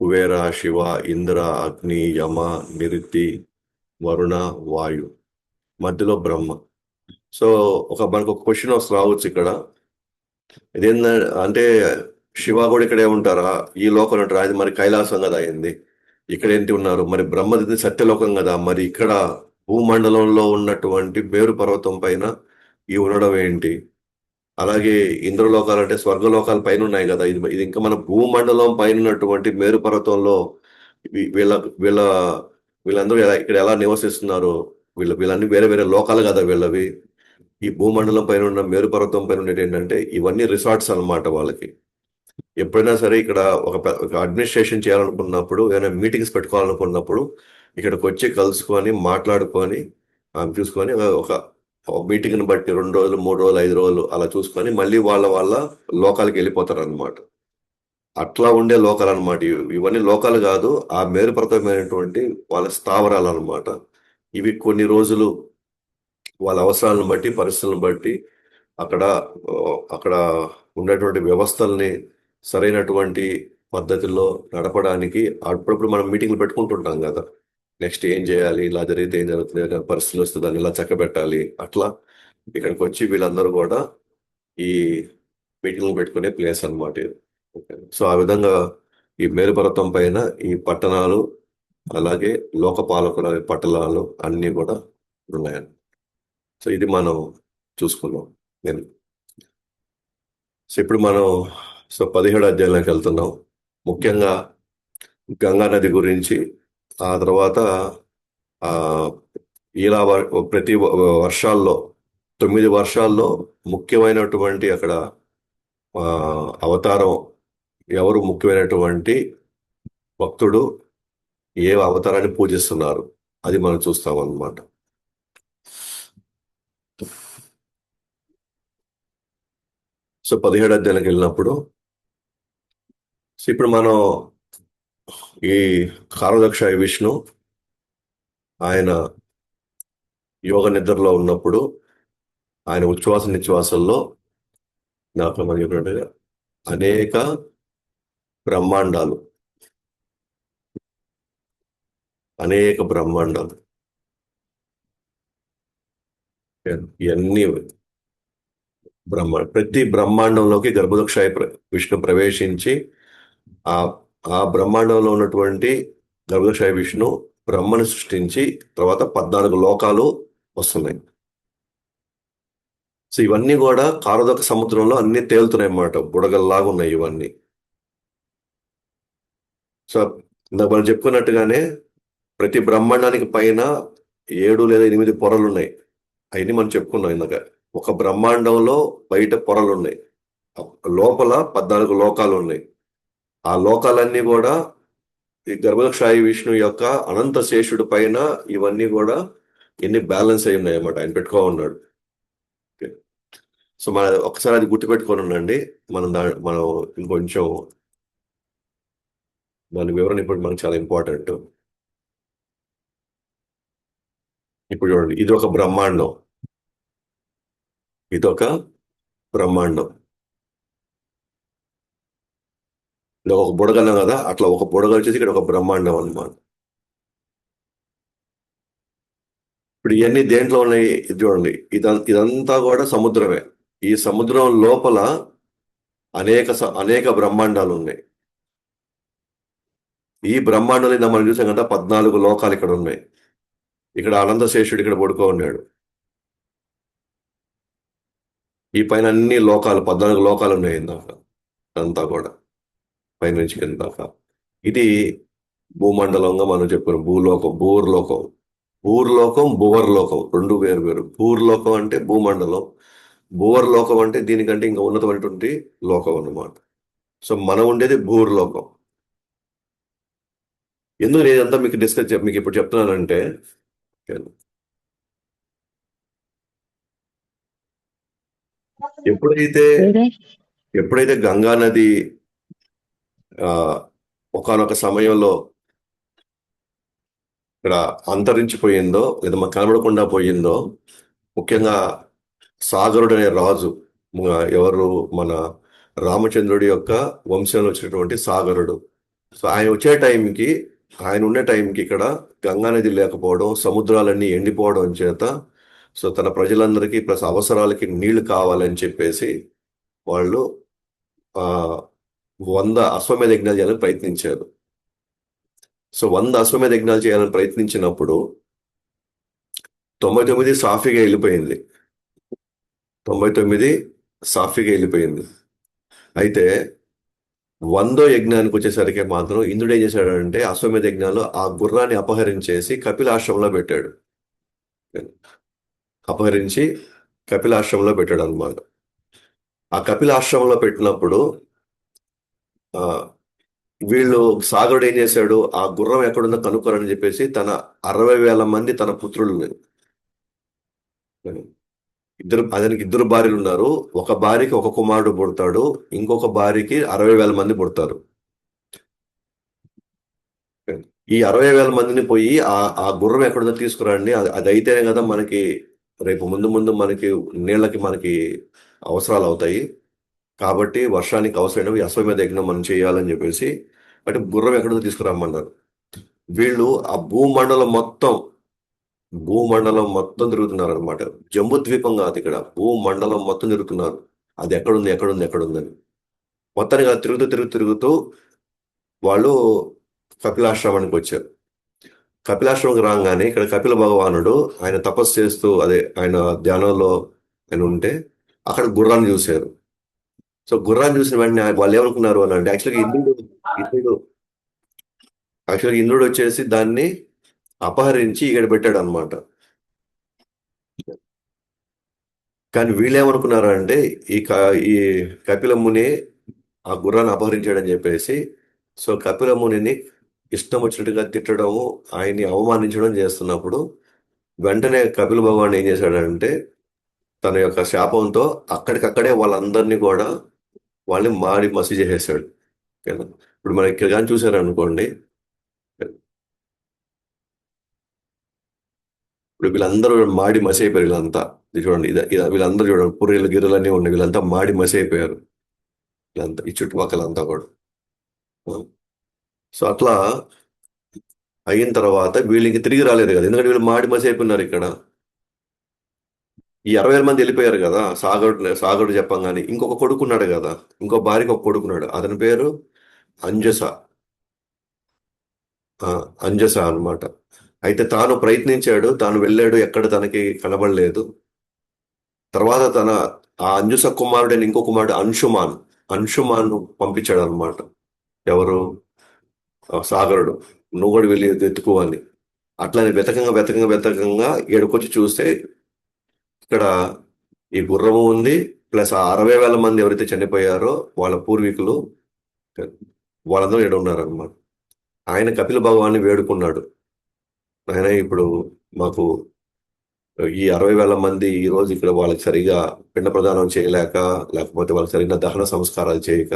కుబేర, శివ, ఇంద్ర, అగ్ని, యమ, నిరుతి, వరుణ, వాయు, మధ్యలో బ్రహ్మ. సో మనకు ఒక క్వశ్చన్ రావచ్చు ఇక్కడ. ఇదేంద అంటే శివ కూడా ఇక్కడే ఉంటారా, ఈ లోకంలో ఉంటారా? అది మరి కైలాసం కదా అయింది, ఇక్కడ ఏంటి ఉన్నారు? మరి బ్రహ్మది సత్యలోకం కదా, మరి ఇక్కడ భూమండలంలో ఉన్నటువంటి మేరు పర్వతం పైన ఈ ఉండడం ఏంటి? అలాగే ఇంద్రలోకాలు అంటే స్వర్గలోకాల పైన ఉన్నాయి కదా, ఇది ఇది ఇంకా మన భూమండలం పైన ఉన్నటువంటి మేరు పర్వతంలో వీళ్ళ వీళ్ళ వీళ్ళందరూ ఇక్కడ ఎలా నివసిస్తున్నారు? వీళ్ళన్నీ వేరే వేరే లోకాలు కదా వీళ్ళవి. ఈ భూమండలం పైన ఉన్న మేరు పర్వతం పైన ఉండేది ఏంటంటే ఇవన్నీ రిసార్ట్స్ అన్నమాట వాళ్ళకి. ఎప్పుడైనా సరే ఇక్కడ ఒక అడ్మినిస్ట్రేషన్ చేయాలనుకున్నప్పుడు, ఏదైనా మీటింగ్స్ పెట్టుకోవాలనుకున్నప్పుడు ఇక్కడికి వచ్చి కలుసుకొని మాట్లాడుకొని చూసుకొని ఒక మీటింగ్ని బట్టి 2 రోజులు, 3 రోజులు, 5 రోజులు అలా చూసుకొని మళ్ళీ వాళ్ళ లోకాలకి వెళ్ళిపోతారు అనమాట. అట్లా ఉండే లోకాలు అనమాట ఇవన్నీ. లోకాలు కాదు, ఆ మేరుపర్వతమైనటువంటి వాళ్ళ స్థావరాలు అనమాట. ఇవి కొన్ని రోజులు వాళ్ళ అవసరాలను బట్టి, పరిస్థితులను బట్టి అక్కడ అక్కడ ఉన్నటువంటి వ్యవస్థల్ని సరైనటువంటి పద్ధతిలో నడపడానికి అప్పుడప్పుడు మనం మీటింగ్లు పెట్టుకుంటుంటాం కదా. నెక్స్ట్ ఏం చేయాలి, ఇలా జరిగితే ఏం జరుగుతుంది, ఏదైనా పరిస్థితులు వస్తే దాన్ని ఇలా చక్కబెట్టాలి. అట్లా ఇక్కడికి వచ్చి వీళ్ళందరూ కూడా ఈ మీటింగ్లు పెట్టుకునే ప్లేస్ అన్నమాట ఇది. ఓకే. సో ఆ విధంగా ఈ మేరుపర్వతం పైన ఈ పట్టణాలు, అలాగే లోకపాలకుల పట్టణాలు అన్నీ కూడా ఉన్నాయండి. సో ఇది మనం చూసుకున్నాం. నేను సో ఇప్పుడు మనం 17 అధ్యాయంలోకి వెళ్తున్నాం. ముఖ్యంగా గంగా నది గురించి, ఆ తర్వాత ఆ ఇలా ప్రతి వర్షాల్లో 9 వర్షాల్లో ముఖ్యమైనటువంటి అక్కడ ఆ, అవతారం, ఎవరు ముఖ్యమైనటువంటి భక్తుడు ఏ అవతారాన్ని పూజిస్తున్నారు, అది మనం చూస్తాం అన్నమాట. సో 17 అధ్యాయానికి వెళ్ళినప్పుడు, సో ఇప్పుడు మనం ఈ కాలదక్ష విష్ణు ఆయన యోగ నిద్రలో ఉన్నప్పుడు, ఆయన ఉచ్ఛ్వాస నిశ్వాసంలో నాకు మనం చెప్పినట్టుగా అనేక బ్రహ్మాండాలు, అనేక బ్రహ్మాండాలు ఇవన్నీ ప్రతి బ్రహ్మాండంలోకి గర్భదక్ష విష్ణు ప్రవేశించి ఆ ఆ బ్రహ్మాండంలో ఉన్నటువంటి గర్భదక్ష విష్ణు బ్రహ్మను సృష్టించి తర్వాత 14 లోకాలు వస్తున్నాయి. సో ఇవన్నీ కూడా కారదక సముద్రంలో అన్ని తేలుతున్నాయి అన్నమాట, బుడగల్లాగా ఉన్నాయి ఇవన్నీ. సో ఇందాక మనం చెప్పుకున్నట్టుగానే ప్రతి బ్రహ్మాండానికి పైన 7 లేదా 8 పొరలు ఉన్నాయి. అవన్నీ మనం చెప్పుకున్నాం ఇందాక. ఒక బ్రహ్మాండంలో బయట పొరలు ఉన్నాయి, లోపల 14 లోకాలు ఉన్నాయి. ఆ లోకాలన్నీ కూడా ఈ గర్భదక్షాయి విష్ణు యొక్క అనంత శేషుడి పైన ఇవన్నీ కూడా ఎన్ని బ్యాలెన్స్ అయి ఉన్నాయి అన్నమాట, ఆయన పెట్టుకో ఉన్నాడు. ఓకే. సో మన ఒకసారి అది గుర్తుపెట్టుకొని ఉండండి. మనం ఇంకొంచెం దాని వివరణ ఇప్పుడు మనకు చాలా ఇంపార్టెంట్. ఇప్పుడు చూడండి, ఇది ఒక బ్రహ్మాండం, ఇదొక బ్రహ్మాండం. ఇది ఒక బుడగలం కదా, అట్లా ఒక బుడగ వచ్చేసి ఇక్కడ ఒక బ్రహ్మాండం అన్నమాట. ఇప్పుడు ఇవన్నీ దేంట్లో ఉన్నాయి? ఇది చూడండి, ఇదంతా కూడా సముద్రమే. ఈ సముద్రం లోపల అనేక బ్రహ్మాండాలు ఉన్నాయి. ఈ బ్రహ్మాండంలో మనం చూసాం కదా, 14 లోకాలు ఇక్కడ ఉన్నాయి. ఇక్కడ అనంతశేషుడు ఇక్కడ పడుకో ఉన్నాడు. ఈ పైన అన్ని లోకాలు, 14 లోకాలు ఉన్నాయి ఇందాక. అంతా కూడా పైనుంచి కింద దాకా. ఇది భూమండలంగా మనం చెప్పుకున్నాం. భూర్లోకం, భువర్లోకం రెండు వేరు వేరు. భూర్లోకం అంటే భూమండలం, భువర్లోకం అంటే దీనికంటే ఇంకా ఉన్నతమైనటువంటి లోకం అన్నమాట. సో మనం ఉండేది భూర్లోకం. ఎందుకు నేను ఇదంతా మీకు ఇప్పుడు చెప్తున్నానంటే, ఎప్పుడైతే ఎప్పుడైతే గంగా నది ఆ, ఒకానొక సమయంలో ఇక్కడ అంతరించిపోయిందో లేదా మాకు కనబడకుండా పోయిందో, ముఖ్యంగా సాగరుడు అనే రాజు, ఎవరు, మన రామచంద్రుడి యొక్క వంశంలో వచ్చినటువంటి సాగరుడు. సో ఆయన వచ్చే టైంకి, ఆయన ఉండే టైంకి ఇక్కడ గంగా నది లేకపోవడం, సముద్రాలన్నీ ఎండిపోవడం చేత సో తన ప్రజలందరికీ ప్లస్ అవసరాలకి నీళ్లు కావాలని చెప్పేసి వాళ్ళు ఆ 100 అశ్వమేధ యజ్ఞాలు చేయాలని ప్రయత్నించారు. సో 100 అశ్వమేధ యజ్ఞాలు చేయాలని ప్రయత్నించినప్పుడు 99 సాఫీగా వెళ్ళిపోయింది. 99 సాఫీగా వెళ్ళిపోయింది. అయితే 100వ యజ్ఞానికి వచ్చేసరికి మాత్రం ఇంద్రుడు ఏం చేశాడంటే అశ్వమేధ యజ్ఞాలు ఆ గుర్రాన్ని అపహరించేసి కపిలాశ్రమంలో పెట్టాడు. అపహరించి కపిలాశ్రమంలో పెట్టాడు అనమాట. ఆ కపిలాశ్రమంలో పెట్టినప్పుడు ఆ వీళ్ళు, సాగరుడు ఏం చేశాడు, ఆ గుర్రం ఎక్కడుందో కనుక్కోరని చెప్పేసి తన 60,000 మంది తన పుత్రుల్ని, అతనికి ఇద్దరు భార్యలు ఉన్నారు. ఒక భార్యకి ఒక కుమారుడు పుడతాడు, ఇంకొక భార్యకి 60,000 మంది పుడతారు. ఈ 60,000 మందిని పోయి ఆ గుర్రం ఎక్కడుందో తీసుకురండి, అది అయితేనే కదా మనకి రేపు ముందు ముందు మనకి నీళ్ళకి మనకి అవసరాలు అవుతాయి. కాబట్టి వర్షానికి అవసరమైన ఈ అశ్వమేధ యజ్ఞం మనం చేయాలని చెప్పేసి అంటే గుర్రం ఎక్కడుందో తీసుకురమ్మన్నారు. వీళ్ళు ఆ భూమండలం మొత్తం తిరుగుతున్నారు అనమాట. జంబూ ద్వీపం కాదు, ఇక్కడ భూమండలం మొత్తం తిరుగుతున్నారు. అది ఎక్కడుంది ఎక్కడుంది ఎక్కడుందని. మొత్తానికి అది తిరుగుతూ తిరుగుతూ తిరుగుతూ వాళ్ళు కపిలాశ్రమానికి వచ్చారు. కపిలాశ్రమంకి రాగానే ఇక్కడ కపిల భగవానుడు ఆయన తపస్సు చేస్తూ, అదే ఆయన ధ్యానంలో ఆయన ఉంటే అక్కడ గుర్రాన్ని చూశారు. సో గుర్రాన్ని చూసిన వెంటనే వాళ్ళు ఏమనుకున్నారు అని అంటే ఇంద్రుడు ఇంద్రుడు వచ్చేసి దాన్ని అపహరించి ఇక్కడ పెట్టాడు అనమాట. కానీ వీళ్ళేమనుకున్నారు అంటే ఈ కపిల ముని ఆ గుర్రాన్ని అపహరించాడని చెప్పేసి సో కపిల మునిని ఇష్టం వచ్చినట్టుగా తిట్టడము, ఆయన్ని అవమానించడం చేస్తున్నప్పుడు వెంటనే కపిల భగవాన్ ఏం చేశాడంటే తన యొక్క శాపంతో అక్కడికక్కడే వాళ్ళందరినీ కూడా వాళ్ళని మాడి మసి చేసేసాడు. ఓకేనా? ఇప్పుడు మనకి ఇక్కడ కానీ చూసారనుకోండి, ఇప్పుడు వీళ్ళందరూ మాడి మసి అయిపోయారు. వీళ్ళంతా ఇది చూడండి, వీళ్ళందరూ చూడండి, పుర్రెలు గిర్రెలు ఉన్నాయి, వీళ్ళంతా మాడి మసి అయిపోయారు. వీళ్ళంతా ఈ చుట్టుపక్కలంతా కూడా. సో అట్లా అయిన తర్వాత వీళ్ళకి తిరిగి రాలేదు కదా, ఎందుకంటే వీళ్ళు మాడి మసి అయిపోయినారు ఇక్కడ. ఈ 60,000 మంది వెళ్ళిపోయారు కదా, సాగరుడు చెప్పంగానే ఇంకొక కొడుకున్నాడు కదా, ఇంకో భార్యకి ఒక కొడుకున్నాడు, అతని పేరు అంజస. ఆ, అంజస అన్నమాట. అయితే తాను ప్రయత్నించాడు, తాను వెళ్ళాడు, ఎక్కడ తనకి కనబడలేదు. తర్వాత ఆ అంజుస కుమారుడైన ఇంకో కుమారుడు అంశుమాన్ పంపించాడు అనమాట. ఎవరు? సాగరుడు, నువ్వు కూడా వెళ్ళి ఎత్తుకో అని. అట్లానే వెతకంగా ఏడుకొచ్చి చూస్తే ఇక్కడ ఈ గుర్రము ఉంది, ప్లస్ ఆ 60,000 మంది ఎవరైతే చనిపోయారో వాళ్ళ పూర్వీకులు వాళ్ళందరూ ఏడు ఉన్నారనమాట. ఆయన కపిల భగవాన్ని వేడుకున్నాడు, ఆయన ఇప్పుడు మాకు ఈ 60,000 మంది ఈ రోజు ఇక్కడ వాళ్ళకి సరిగా పిండ ప్రదానం చేయలేక, లేకపోతే వాళ్ళకి సరిగ్గా దహన సంస్కారాలు చేయక,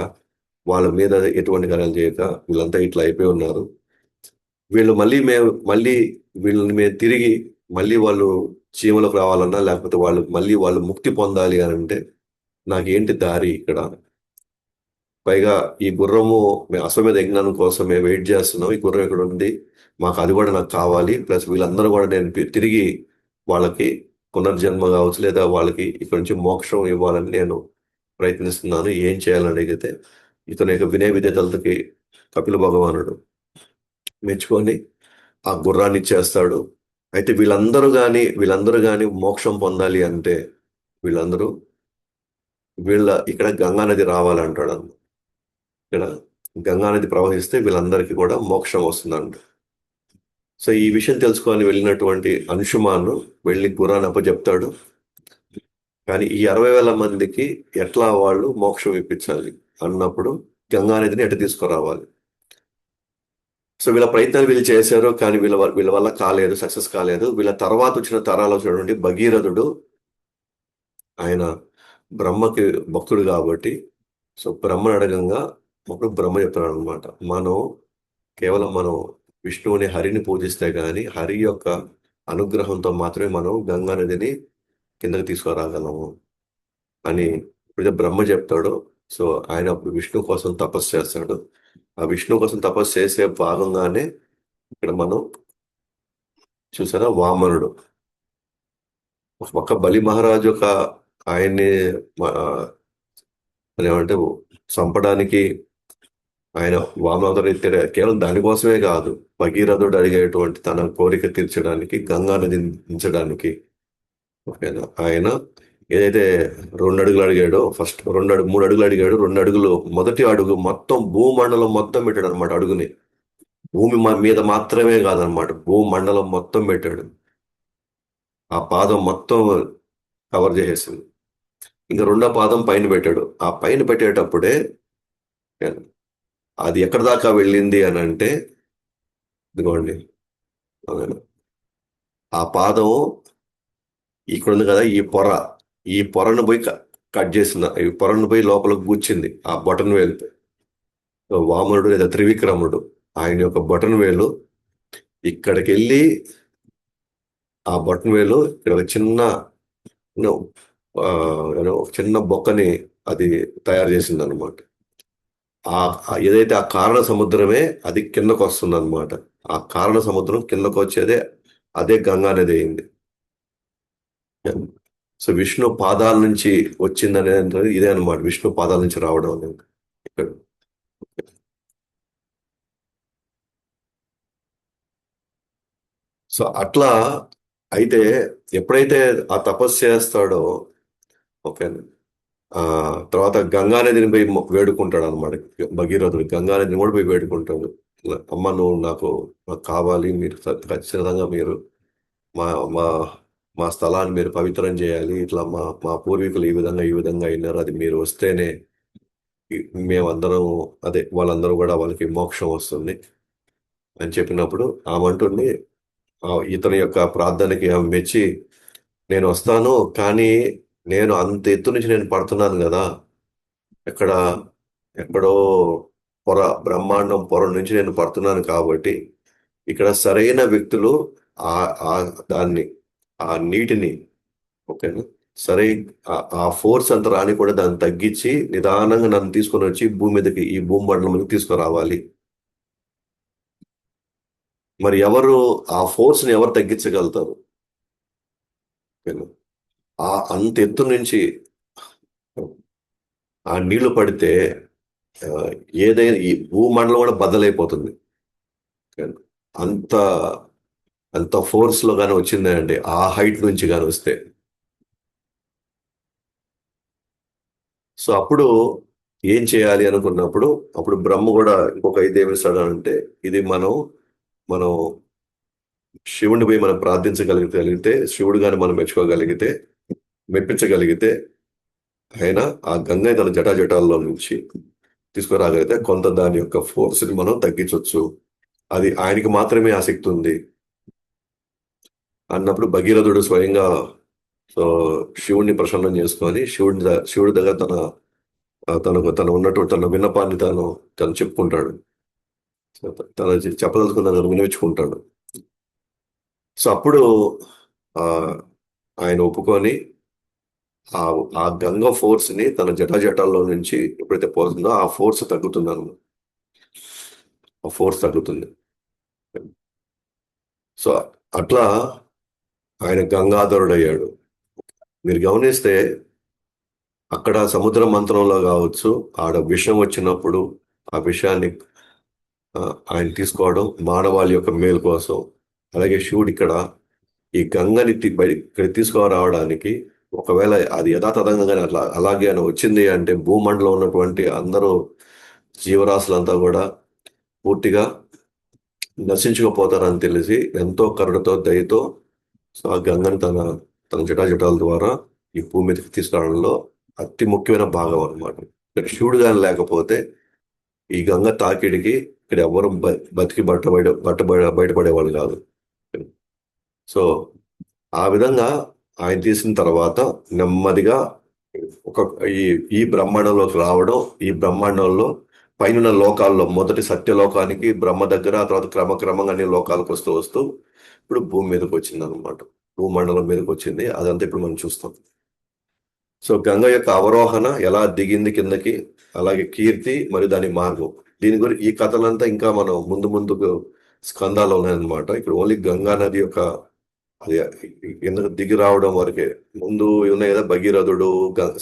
వాళ్ళ మీద ఎటువంటి కార్యాలు చేయక వీళ్ళంతా ఇట్లా అయిపోయి ఉన్నారు. మళ్ళీ వీళ్ళని మేము తిరిగి మళ్ళీ వాళ్ళు చీమలకు రావాలన్నా, లేకపోతే వాళ్ళు ముక్తి పొందాలి అని అంటే నాకేంటి దారి ఇక్కడ? పైగా ఈ గుర్రము మేము అశ్వమేధ యజ్ఞానం కోసం మేము వెయిట్ చేస్తున్నాం, ఈ గుర్రం ఇక్కడ ఉంది, మాకు అది కూడా నాకు కావాలి. ప్లస్ వీళ్ళందరూ కూడా నేను తిరిగి వాళ్ళకి పునర్జన్మ కావచ్చు, లేదా వాళ్ళకి ఇక్కడ నుంచి మోక్షం ఇవ్వాలని నేను ప్రయత్నిస్తున్నాను, ఏం చేయాలని అడిగితే ఇతని యొక్క వినయ విధేయతలకి కపిల భగవానుడు మెచ్చుకొని ఆ గుర్రాన్ని ఇచ్చేస్తాడు. అయితే వీళ్ళందరూ గాని మోక్షం పొందాలి అంటే వీళ్ళందరూ ఇక్కడ గంగానది రావాలంటాడు. ఇక్కడ గంగానది ప్రవహిస్తే వీళ్ళందరికీ కూడా మోక్షం వస్తుందంట. సో ఈ విషయం తెలుసుకొని వెళ్ళినటువంటి అంశుమాను వెళ్ళి గుర్రాన్ని అప్పచెప్తాడు. కానీ ఈ 60,000 మందికి ఎట్లా వాళ్ళు మోక్షం ఇప్పించాలి అన్నప్పుడు గంగానదిని ఎట్లా తీసుకురావాలి. సో వీళ్ళ ప్రయత్నాలు వీళ్ళు చేశారు, కానీ వీళ్ళ వల్ల కాలేదు, సక్సెస్ కాలేదు. వీళ్ళ తర్వాత వచ్చిన తరాలు చూడండి, భగీరథుడు ఆయన బ్రహ్మకి భక్తుడు కాబట్టి సో బ్రహ్మను అడగంగా అప్పుడు బ్రహ్మ చెప్తున్నాడు అనమాట. మనం కేవలం విష్ణువుని హరిని పూజిస్తే గాని హరి యొక్క అనుగ్రహంతో మాత్రమే మనం గంగా నదిని కిందకి తీసుకురాగలము అని ఇప్పుడు బ్రహ్మ చెప్తాడు. సో ఆయన అప్పుడు విష్ణు కోసం తపస్సు చేస్తాడు. ఆ విష్ణు కోసం తపస్సు చేసే భాగంగానే ఇక్కడ మనం చూసారా వామనుడు ఒక బలి మహారాజు ఒక ఆయన్ని ఆ, ఏమంటే చంపడానికి ఆయన వామనవతారం ఎత్తాడు. కేవలం దానికోసమే కాదు, భగీరథుడు అడిగేటువంటి తన కోరిక తీర్చడానికి, గంగా నదిని దించడానికి. ఓకేనా, ఆయన ఏదైతే 2 అడుగులు అడిగాడో, ఫస్ట్ 3 అడుగులు అడిగాడు. 2 అడుగులు, మొదటి అడుగు మొత్తం భూమండలం మొత్తం పెట్టాడు అనమాట. అడుగుని భూమి మీద మాత్రమే కాదనమాట, భూమండలం మొత్తం పెట్టాడు. ఆ పాదం మొత్తం కవర్ చేసేసింది. ఇంకా 2వ పాదం పైన పెట్టాడు. ఆ పైన పెట్టేటప్పుడే అది ఎక్కడి దాకా వెళ్ళింది అని అంటే, ఇదిగోండి, ఆ పాదం ఇక్కడ ఉంది కదా, ఈ పొరను పోయి కట్ చేసిన, ఈ పొరను పోయి లోపలికి గుచ్చింది ఆ బొటన్ వేలు. వామనుడు లేదా త్రివిక్రముడు ఆయన యొక్క బొటన్ వేలు ఇక్కడికి వెళ్ళి ఆ బొటన్ వేలు ఇక్కడ ఒక చిన్న you ఒక చిన్న బొక్కని అది తయారు చేసింది అనమాట. ఏదైతే ఆ కారణ సముద్రమే అది కిందకు వస్తుంది అనమాట. ఆ కారణ సముద్రం కిందకు వచ్చేదే అదే గంగా నది అయింది. సో విష్ణు పాదాల నుంచి వచ్చిందనే ఇదే అనమాట, విష్ణు పాదాల నుంచి రావడం అనేది ఇక్కడ. సో అట్లా అయితే ఎప్పుడైతే ఆ తపస్సు చేస్తాడో, ఓకే, ఆ తర్వాత గంగానదిని పోయి వేడుకుంటాడు అనమాట. భగీరథుడు గంగానదిని కూడా పోయి వేడుకుంటాడు. ఇలా, అమ్మ నువ్వు నాకు కావాలి, మీరు ఖచ్చితంగా మీరు మా మా మా స్థలాన్ని మీరు పవిత్రం చేయాలి. ఇట్లా మా పూర్వీకులు ఈ విధంగా అయినారు, అది మీరు వస్తేనే మేమందరం, అదే వాళ్ళందరూ కూడా వాళ్ళకి మోక్షం వస్తుంది అని చెప్పినప్పుడు ఆమె అంటుంది, ఇతని యొక్క ప్రార్థనకి ఆమె మెచ్చి, నేను వస్తాను కానీ నేను అంత ఎత్తు నుంచి నేను పడుతున్నాను కదా, ఎక్కడ ఎక్కడో బ్రహ్మాండం పొర నుంచి నేను పడుతున్నాను కాబట్టి ఇక్కడ సరైన వ్యక్తులు ఆ ఆ దాన్ని, ఆ నీటిని, ఓకేనా, సరే, ఆ ఫోర్స్ అంత రాని కూడా దాన్ని తగ్గించి నిదానంగా నన్ను తీసుకొని వచ్చి భూమి మీదకి, ఈ భూమి మండలం మీదకి తీసుకురావాలి. మరి ఆ ఫోర్స్ ని ఎవరు తగ్గించగలుగుతారు? ఓకేనా? అంత ఎత్తు నుంచి ఆ నీళ్లు పడితే ఆ, ఏదైనా ఈ భూమండలం కూడా బద్దలైపోతుంది. ఓకేనా? అంత అంత ఫోర్స్ లో కానీ వచ్చింది అండి, ఆ హైట్ నుంచి కానీ వస్తే. సో అప్పుడు ఏం చేయాలి అనుకున్నప్పుడు, అప్పుడు బ్రహ్మ కూడా ఇంకొక ఇదేమిస్తాడు అంటే, ఇది మనం శివుడిని పోయి మనం ప్రార్థించగలిగితే, శివుడు గాని మనం మెప్పించగలిగితే ఆయన ఆ గంగ తన జటాజటాల్లో నుంచి తీసుకురాగలిగితే కొంత దాని యొక్క ఫోర్స్ ని మనం తగ్గించవచ్చు. అది ఆయనకి మాత్రమే ఆసక్తి ఉంది అన్నప్పుడు భగీరథుడు స్వయంగా సో శివుడిని ప్రసన్నం చేసుకొని శివుడి దగ్గర తను ఉన్నట్టు తన విన్నపాన్ని తను చెప్పుకుంటాడు. సో తను చెప్పదలుచుకున్న వినిపించుకుంటాడు. సో అప్పుడు ఆ ఆయన ఒప్పుకొని ఆ ఆ గంగ ఫోర్స్ ని తన జటాజటాల్లో నుంచి ఎప్పుడైతే పోతుందో ఆ ఫోర్స్ తగ్గుతుంది అన్నమాట. ఆ ఫోర్స్ తగ్గుతుంది. సో అట్లా ఆయన గంగాధరుడయ్యాడు. మీరు గమనిస్తే అక్కడ సముద్ర మంత్రంలో కావచ్చు, ఆడ విషం వచ్చినప్పుడు ఆ విషయాన్ని ఆ, ఆయన తీసుకోవడం మానవాళి యొక్క మేలు కోసం. అలాగే శివుడు ఇక్కడ ఈ గంగని ఇక్కడ తీసుకురావడానికి, ఒకవేళ అది యథాతథంగా కానీ అలాగే అని వచ్చింది అంటే భూమండలం ఉన్నటువంటి అందరూ జీవరాశులంతా కూడా పూర్తిగా నశించుకుపోతారని తెలిసి ఎంతో కరుణతో దయతో సో ఆ గంగని తన జటాజటాల ద్వారా ఈ భూమి మీదకి తీసుకురావడంలో అతి ముఖ్యమైన భాగం అన్నమాట. ఇక్కడ శివుడు కానీ లేకపోతే ఈ గంగ తాకిడికి ఇక్కడ ఎవరు బతికి బయటపడేవాళ్ళు కాదు. సో ఆ విధంగా ఆయన తీసిన తర్వాత నెమ్మదిగా ఒక ఈ ఈ బ్రహ్మాండంలోకి రావడం, ఈ బ్రహ్మాండంలో పైన లోకాల్లో మొదటి సత్యలోకానికి బ్రహ్మ దగ్గర, ఆ తర్వాత క్రమక్రమంగా అన్ని లోకాలకు వస్తూ వస్తూ ఇప్పుడు భూమి మీదకి వచ్చింది అనమాట. భూమండలం మీదకి వచ్చింది. అదంతా ఇప్పుడు మనం చూస్తాం. సో గంగ యొక్క అవరోహణ ఎలా దిగింది కిందకి, అలాగే కీర్తి మరియు దాని మార్గం. దీని గురించి ఈ కథలంతా ఇంకా మనం ముందు ముందుకు స్కందాలు ఉన్నాయన్నమాట. ఇప్పుడు ఓన్లీ గంగా నది యొక్క అది కిందకు దిగి రావడం వరకే. ముందు ఉన్నాయి కదా భగీరథుడు,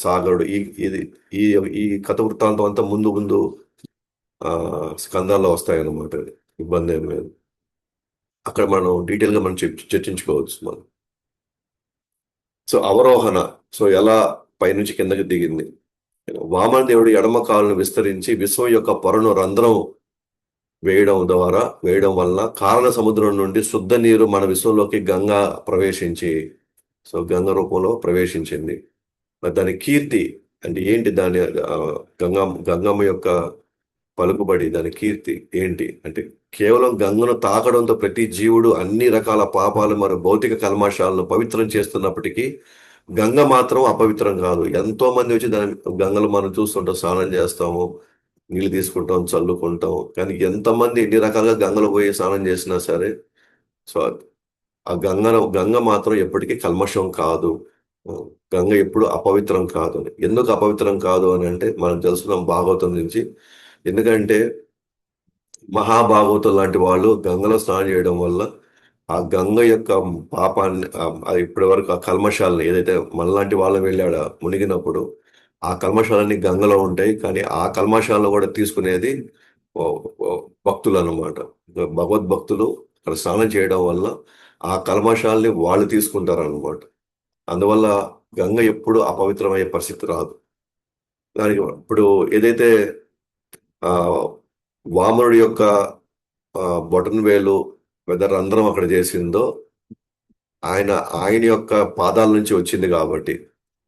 సాగరుడు, ఇది ఈ ఈ కథ వృత్తాంతం అంతా ముందు ముందు స్కందాల్లో వస్తాయన్నమాట. ఇబ్బంది ఏం లేదు. అక్కడ మనం డీటెయిల్ గా మనం చర్చించుకోవచ్చు మనం. సో అవరోహణ, సో ఎలా పైనుంచి కిందకి దిగింది. వామన దేవుడు ఎడమ కాలును విస్తరించి విశ్వం యొక్క పొరను రంధ్రం వేయడం వలన కారణ సముద్రం నుండి శుద్ధ నీరు మన విశ్వంలోకి గంగా ప్రవేశించి, సో గంగ రూపంలో ప్రవేశించింది. మరి దాని కీర్తి అంటే ఏంటి? దాని గంగమ్మ యొక్క పలుకుబడి, దాని కీర్తి ఏంటి అంటే, కేవలం గంగను తాకడంతో ప్రతి జీవుడు అన్ని రకాల పాపాలు మరియు భౌతిక కల్మాషాలను పవిత్రం చేస్తున్నప్పటికీ గంగ మాత్రం అపవిత్రం కాదు. ఎంతో మంది వచ్చి దాని గంగలు మనం చూస్తుంటాం, స్నానం చేస్తాము, నీళ్ళు తీసుకుంటాం, చల్లుకుంటాం. కానీ ఎంతమంది ఎన్ని రకాలుగా గంగలు పోయి స్నానం చేసినా సరే, సో ఆ గంగ మాత్రం ఎప్పటికీ కల్మషం కాదు. గంగ ఎప్పుడు అపవిత్రం కాదు. ఎందుకు అపవిత్రం కాదు అని అంటే మనం తెలుసుకున్నాం భాగవతం నుంచి. ఎందుకంటే మహాభాగవతం లాంటి వాళ్ళు గంగలో స్నానం చేయడం వల్ల ఆ గంగ యొక్క పాపాన్ని, ఇప్పటి వరకు ఆ కల్మషాలని ఏదైతే మనలాంటి వాళ్ళం వెళ్ళాడ మునిగినప్పుడు ఆ కల్మషాలన్నీ గంగలో ఉంటాయి. కానీ ఆ కల్మషాలను కూడా తీసుకునేది భక్తులు అన్నమాట. భగవద్భక్తులు అక్కడ స్నానం చేయడం వల్ల ఆ కల్మషాలని వాళ్ళు తీసుకుంటారు అన్నమాట. అందువల్ల గంగ ఎప్పుడు అపవిత్రమయ్యే పరిస్థితి రాదు. దానికి ఇప్పుడు ఏదైతే ఆ వామనుడి యొక్క బొటన్ వేలు పెద్ద రంధ్రం అక్కడ చేసిందో ఆయన యొక్క పాదాల నుంచి వచ్చింది కాబట్టి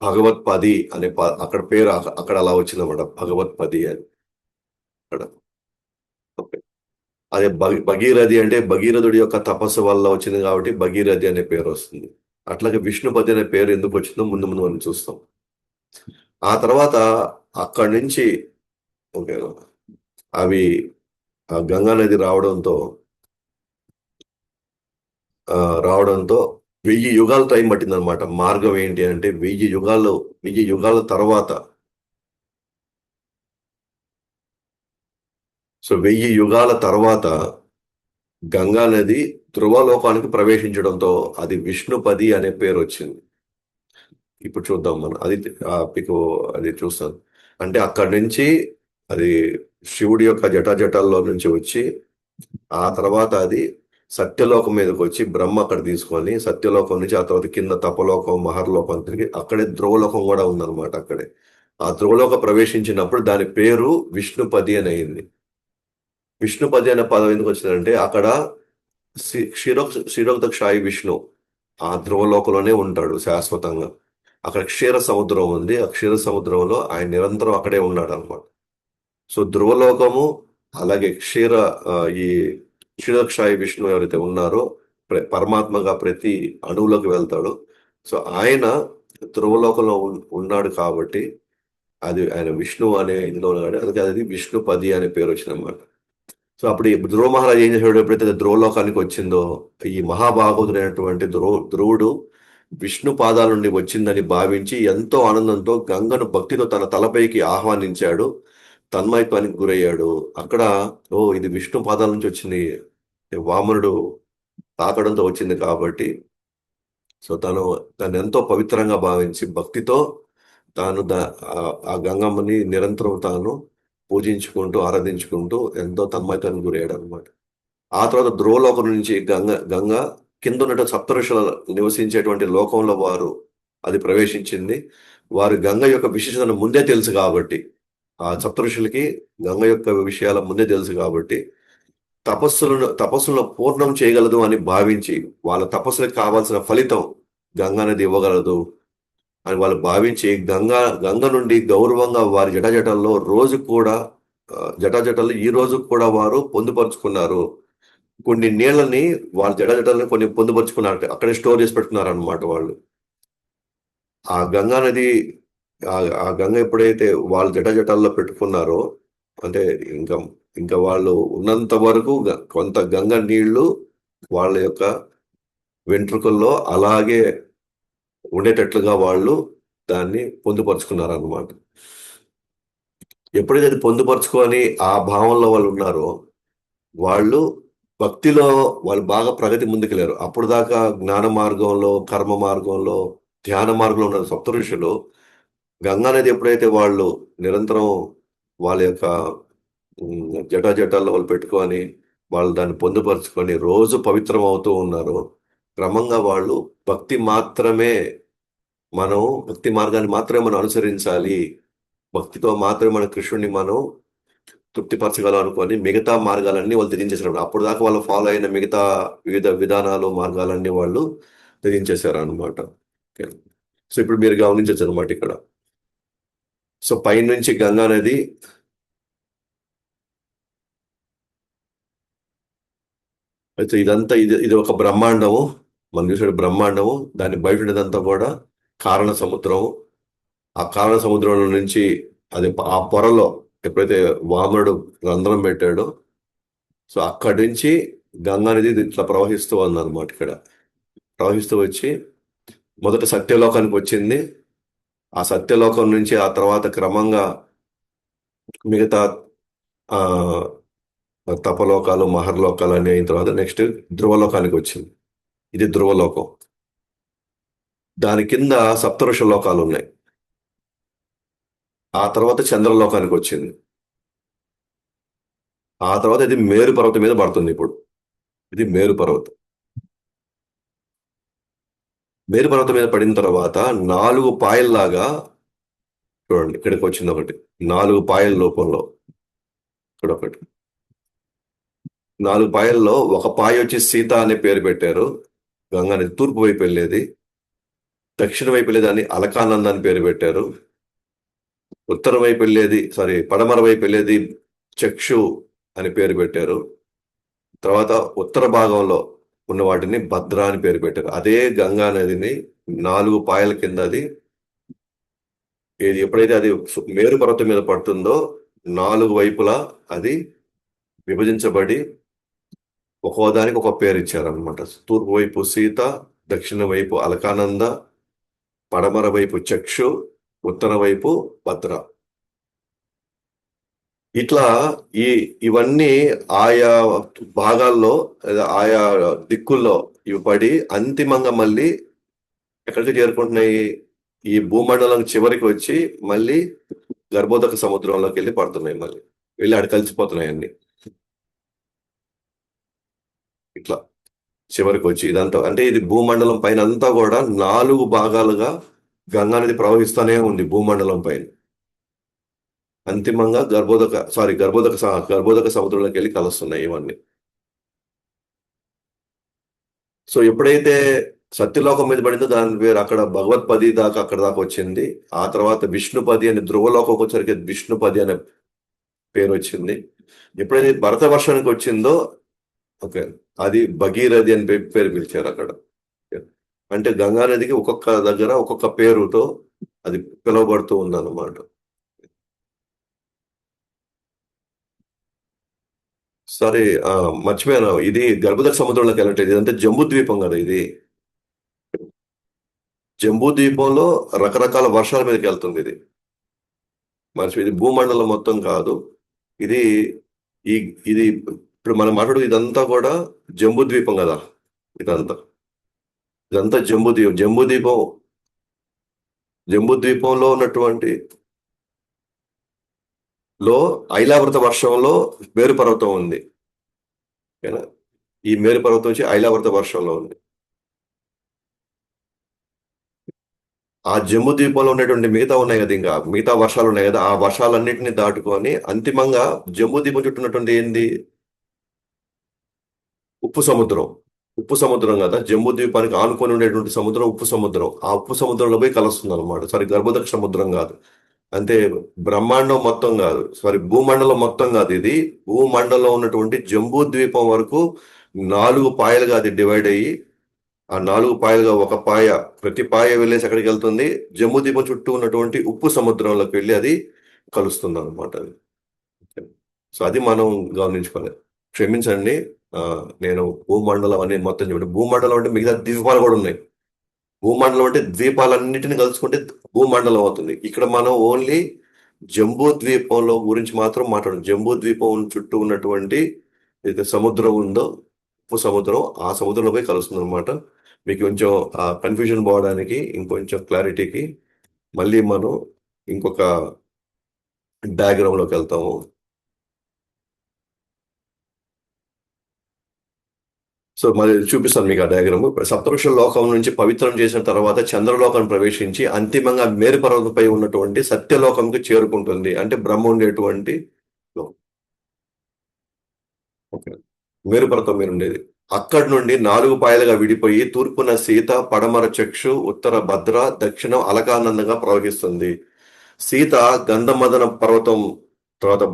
భగవత్పది అనే అక్కడ పేరు అక్కడ అలా వచ్చిందన్నమాట, భగవత్పది అని అక్కడ. ఓకే. అదే భగీరథి అంటే భగీరథుడి యొక్క తపస్సు వల్ల వచ్చింది కాబట్టి భగీరథి అనే పేరు వస్తుంది. అట్లాగే విష్ణుపతి అనే పేరు ఎందుకు వచ్చిందో ముందు ముందు మనం చూస్తాం. ఆ తర్వాత అక్కడి నుంచి ఓకే అవి గంగా నది రావడంతో 1000 యుగాలు టైం పట్టిందనమాట. మార్గం ఏంటి అంటే 1000 యుగాల తర్వాత, సో 1000 యుగాల తర్వాత గంగా నది ధ్రువలోకానికి ప్రవేశించడంతో అది విష్ణుపది అనే పేరు వచ్చింది. ఇప్పుడు చూద్దాం మనం అది మీకు అది చూస్తాను. అంటే అక్కడి నుంచి అది శివుడి యొక్క జటాజటాల్లో నుంచి వచ్చి ఆ తర్వాత అది సత్యలోకం మీదకి వచ్చి బ్రహ్మ అక్కడ తీసుకొని సత్యలోకం నుంచి ఆ తర్వాత కింద తపలోకం, మహర్లోకం తిరిగి అక్కడే ధ్రువలోకం కూడా ఉందన్నమాట. అక్కడే ఆ ధ్రువలోకం ప్రవేశించినప్పుడు దాని పేరు విష్ణుపది అని అయింది. విష్ణుపది అనే పదం ఎందుకు వచ్చిందంటే అక్కడ క్షీరోక్తక్షాయి విష్ణు ఆ ధ్రువలోకంలోనే ఉంటాడు శాశ్వతంగా. అక్కడ క్షీర సముద్రం ఉంది. ఆ క్షీర సముద్రంలో ఆయన నిరంతరం అక్కడే ఉన్నాడు అనమాట. సో ధ్రువలోకము అలాగే ఈ క్షీరక్షాయి విష్ణు ఎవరైతే ఉన్నారో పరమాత్మగా ప్రతి అణువులోకి వెళ్తాడు. సో ఆయన ధ్రువలోకంలో ఉన్నాడు కాబట్టి అది ఆయన విష్ణు అనే ఇందులో ఉన్నాడు. అందుకే అది విష్ణుపది అనే పేరు వచ్చిందన్నమాట. సో అప్పుడు ధ్రువ మహారాజు ఏం చేశాడు? ఎప్పుడైతే ధ్రువలోకానికి వచ్చిందో ఈ మహాభాగవతుడైనటువంటి ధ్రువుడు విష్ణు పాదాల నుండి వచ్చిందని భావించి ఎంతో ఆనందంతో గంగను భక్తితో తన తలపైకి ఆహ్వానించాడు. తన్మయత్వానికి గురయ్యాడు. అక్కడ ఇది విష్ణు పాదాల నుంచి వచ్చింది, వామనుడు తాకడంతో వచ్చింది కాబట్టి సో తను ఎంతో పవిత్రంగా భావించి భక్తితో తాను ఆ గంగమ్మని నిరంతరం తాను పూజించుకుంటూ ఆరాధించుకుంటూ ఎంతో తన్మయత్వానికి గురయ్యాడు అనమాట. ఆ తర్వాత ధ్రువలోకం నుంచి గంగ కింద ఉన్న సప్తఋషుల నివసించేటువంటి లోకంలో వారు అది ప్రవేశించింది. వారు గంగ యొక్క విశేషతను ముందే తెలుసు కాబట్టి, ఆ సప్తఋషులకి గంగ యొక్క విషయాల ముందే తెలుసు కాబట్టి తపస్సులను పూర్ణం చేయగలదు అని భావించి వాళ్ళ తపస్సులకు కావాల్సిన ఫలితం గంగా నది ఇవ్వగలదు అని వాళ్ళు భావించి గంగ నుండి గౌరవంగా వారి జటాజటాల్లో జటాజటాలు ఈ రోజు కూడా వారు పొందుపరుచుకున్నారు. కొన్ని నీళ్ళని వాళ్ళ జటాజటాలని కొన్ని పొందుపరుచుకున్నారు, అక్కడే స్టోర్ చేసి పెట్టుకున్నారు అనమాట వాళ్ళు. ఆ గంగా నది ఆ గంగ ఎప్పుడైతే వాళ్ళ జటాజటాల్లో పెట్టుకున్నారో అంటే ఇంకా ఇంకా వాళ్ళు ఉన్నంత వరకు కొంత గంగ నీళ్లు వాళ్ళ యొక్క వెంట్రుకల్లో అలాగే ఉండేటట్లుగా వాళ్ళు దాన్ని పొందుపరుచుకున్నారన్నమాట. ఎప్పుడైతే అది పొందుపరుచుకొని ఆ భావంలో వాళ్ళు ఉన్నారో వాళ్ళు భక్తిలో వాళ్ళు బాగా ప్రగతి ముందుకెళ్ళారు. అప్పుడు దాకా జ్ఞాన మార్గంలో, కర్మ మార్గంలో, ధ్యాన మార్గంలో ఉన్న సప్త ఋషులు గంగా నది ఎప్పుడైతే వాళ్ళు నిరంతరం వాళ్ళ యొక్క జటాజటాల్లో వాళ్ళు పెట్టుకొని వాళ్ళు దాన్ని పొందుపరుచుకొని రోజు పవిత్రం అవుతూ ఉన్నారు. క్రమంగా వాళ్ళు భక్తి మాత్రమే మనం భక్తి మార్గాన్ని మాత్రమే మనం అనుసరించాలి. భక్తితో మాత్రమే మన కృష్ణుడిని మనం తృప్తిపరచగలం అనుకొని మిగతా మార్గాలన్నీ వాళ్ళు త్యజించేసారు. అప్పుడు దాకా వాళ్ళు ఫాలో అయిన మిగతా వివిధ విధానాలు మార్గాలన్నీ వాళ్ళు త్యజించేశారు అనమాట. సో ఇప్పుడు మీరు గమనించచ్చు అనమాట ఇక్కడ. సో పైనుంచి గంగా నది అయితే ఇదంతా ఇది ఒక బ్రహ్మాండము. మనం చూసే బ్రహ్మాండము. దాని బయట ఉండేదంతా కూడా కారణ సముద్రం. ఆ కారణ సముద్రంలో నుంచి అది ఆ పొరలో ఎప్పుడైతే వామనుడు రంధ్రం పెట్టాడో సో అక్కడి నుంచి గంగా నది ఇట్లా ప్రవహిస్తూ ఉందన్నమాట. ఇక్కడ ప్రవహిస్తూ వచ్చి మొదట సత్యలోకానికి వచ్చింది. ఆ సత్యలోకం నుంచి ఆ తర్వాత క్రమంగా మిగతా ఆ తపలోకాలు మహర్లోకాలు అని అయిన తర్వాత నెక్స్ట్ ధ్రువలోకానికి వచ్చింది. ఇది ధ్రువలోకం. దాని కింద సప్తఋష లోకాలు ఉన్నాయి. ఆ తర్వాత చంద్రలోకానికి వచ్చింది. ఆ తర్వాత ఇది మేరు పర్వతం మీద పడుతుంది. ఇప్పుడు ఇది మేరు పర్వతం. మేరు పర్వతం మీద పడిన తర్వాత 4 పాయల్లాగా చూడండి ఇక్కడికి వచ్చింది ఒకటి. 4 పాయల రూపంలో ఇక్కడ ఒకటి. 4 పాయల్లో ఒక పాయ వచ్చి సీత అనే పేరు పెట్టారు. గంగా నది తూర్పు వైపు వెళ్ళేది. దక్షిణ వైపు వెళ్ళేదాన్ని అలకానంద అని పేరు పెట్టారు. ఉత్తర వైపు వెళ్ళేది పడమర వైపు వెళ్ళేది చక్షు అని పేరు పెట్టారు. తర్వాత ఉత్తర భాగంలో ఉన్న వాటిని భద్ర అని పేరు పెట్టారు. అదే గంగా నదిని 4 పాయల కింద అది ఎప్పుడైతే అది మేరు పర్వతం మీద పడుతుందో 4 వైపులా అది విభజించబడి ఒక్కోదానికి ఒక పేరు ఇచ్చారనమాట. తూర్పు వైపు సీత, దక్షిణ వైపు అలకానంద, పడమర వైపు చక్షు, ఉత్తర వైపు భద్ర. ఇట్లా ఇవన్నీ ఆయా భాగాల్లో ఆయా దిక్కుల్లో ఇవి పడి అంతిమంగా మళ్ళీ ఎక్కడికి చేరుకుంటున్నాయి? ఈ భూమండలం చివరికి వచ్చి మళ్ళీ గర్భోదక సముద్రంలోకి వెళ్ళి పడుతున్నాయి. మళ్ళీ వెళ్ళి ఆడ కలిసిపోతున్నాయి అన్ని. ఇట్లా చివరికి వచ్చి ఇదంతా అంటే ఇది భూమండలం పైన అంతా కూడా 4 భాగాలుగా గంగా నది ప్రవహిస్తూనే ఉంది భూమండలం పైన. అంతిమంగా గర్భోదక సముద్రంలోకి వెళ్ళి కలుస్తున్నాయి ఇవన్నీ. సో ఎప్పుడైతే సత్యలోకం మీద పడిందో దాని పేరు అక్కడ భగవత్పది దాకా అక్కడ దాకా వచ్చింది. ఆ తర్వాత విష్ణుపది అని ధ్రువలోకంకి వచ్చరికి విష్ణుపది అనే పేరు వచ్చింది. ఎప్పుడైతే భరత వర్షానికి వచ్చిందో ఓకే అది భగీరథి అని పేరు పిలిచారు అక్కడ. అంటే గంగా నదికి ఒక్కొక్క దగ్గర ఒక్కొక్క పేరుతో అది పిలువబడుతూ ఉందన్నమాట. సరే మర్చిపోయాను. ఇది గర్భదక సముద్రంలోకి వెళ్ళట్లేదు. ఇదంతా జంబూ ద్వీపం కదా ఇది. జంబూ ద్వీపంలో రకరకాల వర్షాల మీదకి వెళ్తుంది ఇది. ఇది భూమండలం మొత్తం కాదు. ఇది ఈ ఇది ఇప్పుడు మనం మాట్లాడు ఇదంతా కూడా జంబూ ద్వీపం కదా. ఇదంతా జంబూ ద్వీపం. జంబూ ద్వీపంలో ఉన్నటువంటి ఐలావృత వర్షంలో మేరు పర్వతం ఉంది. ఈ మేరు పర్వతం వచ్చి ఐలావృత వర్షంలో ఉంది. ఆ జమ్ము ద్వీపంలో ఉన్నటువంటి మిగతా ఉన్నాయి కదా, ఇంకా మిగతా వర్షాలు ఉన్నాయి కదా, ఆ వర్షాలన్నింటినీ దాటుకొని అంతిమంగా జమ్ము ద్వీపం చుట్టూన్నటువంటి ఏంది ఉప్పు సముద్రం కదా. జమ్ము ద్వీపానికి ఆనుకొని ఉండేటువంటి సముద్రం ఉప్పు సముద్రం. ఆ ఉప్పు సముద్రంలో పోయి కలుస్తుంది అనమాట. గర్భోదక సముద్రం కాదు. అంటే బ్రహ్మాండం మొత్తం కాదు, భూమండలం మొత్తం కాదు. ఇది భూమండలం ఉన్నటువంటి జంబూ ద్వీపం వరకు 4 పాయలుగా అది డివైడ్ అయ్యి ఆ 4 పాయలుగా ఒక పాయ, ప్రతి పాయ వెళ్ళేసి ఎక్కడికి వెళ్తుంది? జంబూ ద్వీపం చుట్టూ ఉన్నటువంటి ఉప్పు సముద్రంలోకి వెళ్ళి అది కలుస్తుంది అనమాట. అది సో అది మనం గమనించుకోవాలి. క్షమించండి, ఆ, నేను భూమండలం అని మొత్తం చెప్పండి. భూమండలం అంటే మిగతా ద్వీపాలు కూడా ఉన్నాయి. భూమండలం అంటే ద్వీపాలన్నిటిని కలుసుకుంటే భూమండలం అవుతుంది. ఇక్కడ మనం ఓన్లీ జంబూ ద్వీపంలో గురించి మాత్రం మాట్లాడు. జంబూ ద్వీపం చుట్టూ ఉన్నటువంటి ఏదైతే సముద్రం ఉందో, ఉప్పు సముద్రం, ఆ సముద్రంలో పోయి కలుస్తుంది అనమాట. మీకు కొంచెం కన్ఫ్యూజన్ పోవడానికి, ఇంకొంచెం క్లారిటీకి మళ్ళీ మనం ఇంకొక డయాగ్రామ్ లోకి వెళ్తాము. సో మరి చూపిస్తాను మీకు ఆ డయాగ్రామ్. సప్తఋషుల లోకం నుంచి పవిత్రం చేసిన తర్వాత చంద్రలోకం ప్రవేశించి అంతిమంగా మేరు పర్వతంపై ఉన్నటువంటి సత్యలోకంకి చేరుకుంటుంది. అంటే బ్రహ్మ ఉండేటువంటి లోకం. ఓకే. మేరు పర్వతం మీద ఉండేది. అక్కడి నుండి 4 పాయలుగా విడిపోయి తూర్పున సీత, పడమర చక్షు, ఉత్తర భద్ర, దక్షిణం అలకానందంగా ప్రవహిస్తుంది. సీత గంధమదన పర్వతం తర్వాత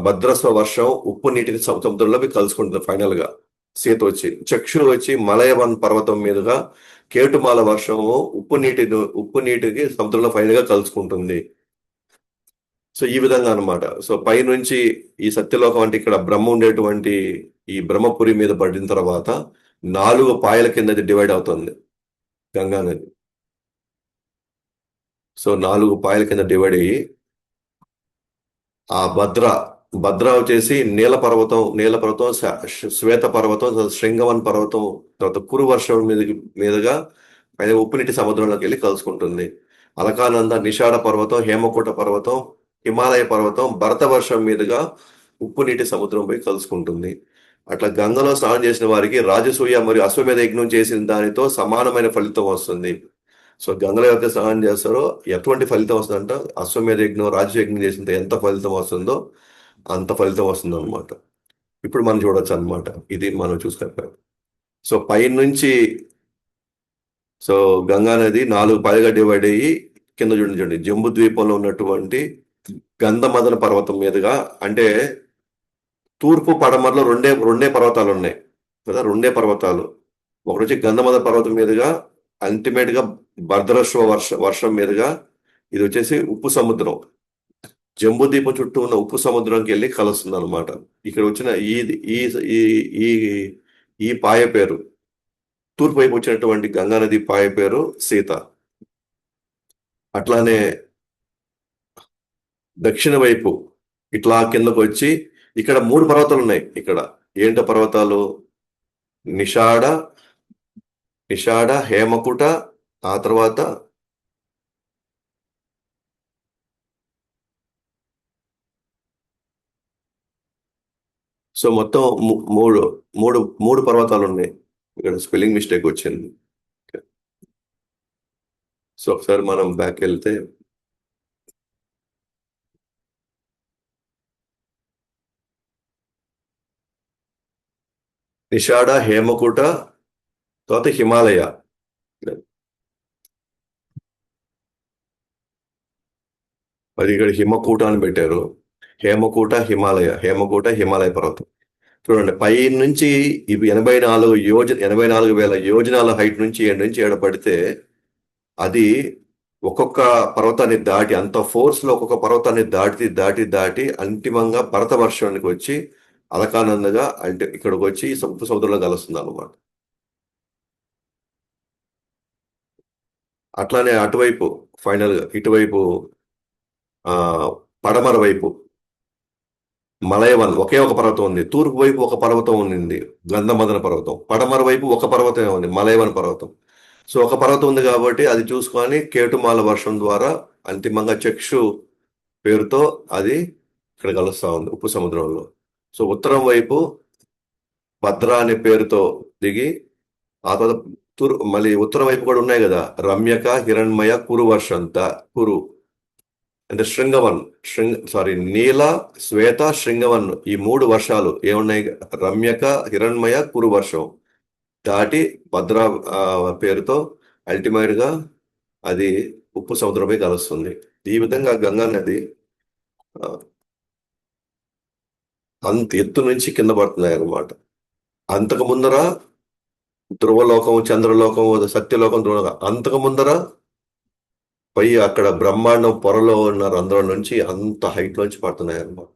భద్రస్వ వర్షం ఉప్పు నీటిని సముద్రంలోకి కలుసుకుంటుంది ఫైనల్ గా. సీత వచ్చి చక్షు వచ్చి మలయవన్ పర్వతం మీదుగా కేటుమాల వర్షము ఉప్పు నీటికి సముద్రంలో ఫైనల్ గా కలుసుకుంటుంది. సో ఈ విధంగా అన్నమాట. సో పైనుంచి ఈ సత్యలోకం అంటే ఇక్కడ బ్రహ్మ ఉండేటువంటి ఈ బ్రహ్మపురి మీద పడిన తర్వాత 4 పాయల కింద డివైడ్ అవుతుంది గంగా నది. సో 4 పాయల కింద డివైడ్ అయ్యి ఆ భద్ర వచ్చేసి నీల పర్వతం, శ్వేత పర్వతం, శృంగవన్ పర్వతం, తర్వాత కురు వర్షం మీదుగా పైన ఉప్పునీటి సముద్రంలోకి వెళ్ళి కలుసుకుంటుంది. అలకానంద, నిషాడ పర్వతం, హేమకూట పర్వతం, హిమాలయ పర్వతం భరత వర్షం మీదుగా ఉప్పునీటి సముద్రం పోయి కలుసుకుంటుంది. అట్లా గంగలో స్నానం చేసిన వారికి రాజసూయ మరియు అశ్వమేధ యజ్ఞం చేసిన దానితో సమానమైన ఫలితం వస్తుంది. సో గంగలో ఎవరైతే స్నానం చేస్తారో ఎటువంటి ఫలితం వస్తుందంట, అశ్వమేధ యజ్ఞం, రాజయజ్ఞం చేసిన ఎంత ఫలితం వస్తుందో అంత ఫలితం వస్తుంది అనమాట. ఇప్పుడు మనం చూడొచ్చు అనమాట. ఇది మనం చూసుకుంటాం. సో పైనుంచి సో గంగా నది 4 పాయలుగా డివైడ్ అయ్యి కింద చూడండి జంబు ద్వీపంలో ఉన్నటువంటి గంధమదన పర్వతం మీదుగా, అంటే తూర్పు పడమరలో రెండే పర్వతాలు ఉన్నాయి కదా, రెండే పర్వతాలు. ఒకటి వచ్చి గంధమదన పర్వతం మీదుగా అల్టిమేట్ గా భద్రశ్వ వర్షం మీదుగా ఇది వచ్చేసి ఉప్పు సముద్రం, జంబూ ద్వీపం చుట్టూ ఉన్న ఉప్పు సముద్రంకి వెళ్ళి కలుస్తుంది అనమాట. ఇక్కడ వచ్చిన ఈ ఈ ఈ ఈ ఈ పాయ పేరు, తూర్పు వైపు వచ్చినటువంటి గంగా నది పాయ పేరు సీత. అట్లానే దక్షిణ వైపు ఇట్లా కిందకు వచ్చి ఇక్కడ 3 పర్వతాలు ఉన్నాయి. ఇక్కడ ఏంటో పర్వతాలు? నిషాడ, హేమకుట, ఆ తర్వాత సో మొత్తం మూడు మూడు మూడు పర్వతాలు ఉన్నాయి. ఇక్కడ స్పెల్లింగ్ మిస్టేక్ వచ్చింది. సో ఒకసారి మనం బ్యాక్ వెళ్తే నిషాడ, హేమకూట, తర్వాత హిమాలయ. అది ఇక్కడ హిమకూట అని పెట్టారు. హేమకూట హిమాలయ పర్వతం. చూడండి పై నుంచి ఇవి 84,000 యోజనాల హైట్ నుంచి ఏడ పడితే అది ఒక్కొక్క పర్వతాన్ని దాటి, అంత ఫోర్స్ లో ఒక్కొక్క పర్వతాన్ని దాటి అంతిమంగా భరత వర్షానికి వచ్చి అలకానందగా అంటే ఇక్కడికి వచ్చి సముద్రంలో కలుస్తుంది అనమాట. అట్లానే అటువైపు ఫైనల్ గా ఇటువైపు ఆ పడమర వైపు మలయవన్ ఒకే ఒక పర్వతం ఉంది. తూర్పు వైపు ఒక పర్వతం ఉంది, గంధమదన పర్వతం. పడమర వైపు ఒక పర్వతం ఉంది, మలయవన్ పర్వతం. సో ఒక పర్వతం ఉంది కాబట్టి అది చూసుకొని కేటుమాల వర్షం ద్వారా అంతిమంగా చక్షు పేరుతో అది ఇక్కడ కలుస్తా ఉంది ఉప్పు సముద్రంలో. సో ఉత్తరం వైపు భద్ర అనే పేరుతో దిగి ఆ తర్వాత మళ్ళీ ఉత్తరం వైపు కూడా ఉన్నాయి కదా, రమ్యక, హిరణ్మయ, కురు వర్షం, కురు అంటే నీల, శ్వేత, శృంగవన్, ఈ 3 వర్షాలు ఏమున్నాయి? రమ్యక, హిరణ్మయ, కురు వర్షం దాటి భద్ర పేరుతో అల్టిమేట్ గా అది ఉప్పు సముద్రమై కలుస్తుంది. ఈ విధంగా గంగా నది అంత ఎత్తు నుంచి కింద పడుతున్నాయి అన్నమాట. అంతకు ముందర ధ్రువలోకం, చంద్రలోకం, సత్యలోకం, ధ్రువలోకం అంతకు ముందర పై అక్కడ బ్రహ్మాండం పొరలో ఉన్న రంధ్రం నుంచి అంత హైట్ నుంచి పడుతున్నాయి అన్నమాట.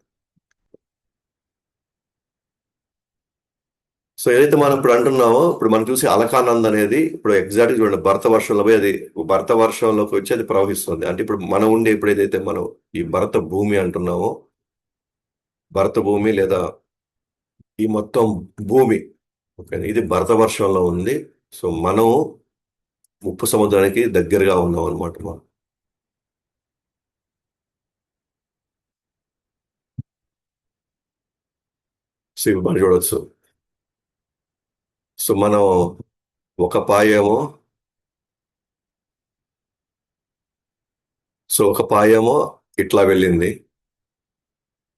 సో ఏదైతే మనం ఇప్పుడు అంటున్నామో, ఇప్పుడు మనం చూసి అలకానంద్ అనేది ఇప్పుడు ఎగ్జాక్ట్ చూడండి, భరత వర్షంలో పోయి అది భరత వర్షంలోకి వచ్చి అది ప్రవహిస్తుంది. అంటే ఇప్పుడు మనం ఉండే ఇప్పుడు ఏదైతే మనం ఈ భరత భూమి అంటున్నామో, భరత భూమి లేదా ఈ మొత్తం భూమి, ఓకే, ఇది భరత వర్షంలో ఉంది. సో మనం ఉప్పు సముద్రానికి దగ్గరగా ఉన్నాం అనమాట మనం. సో ఇవి మనం చూడొచ్చు. సో మనం ఒక పాయేమో సో ఒక పాయేమో ఇట్లా వెళ్ళింది,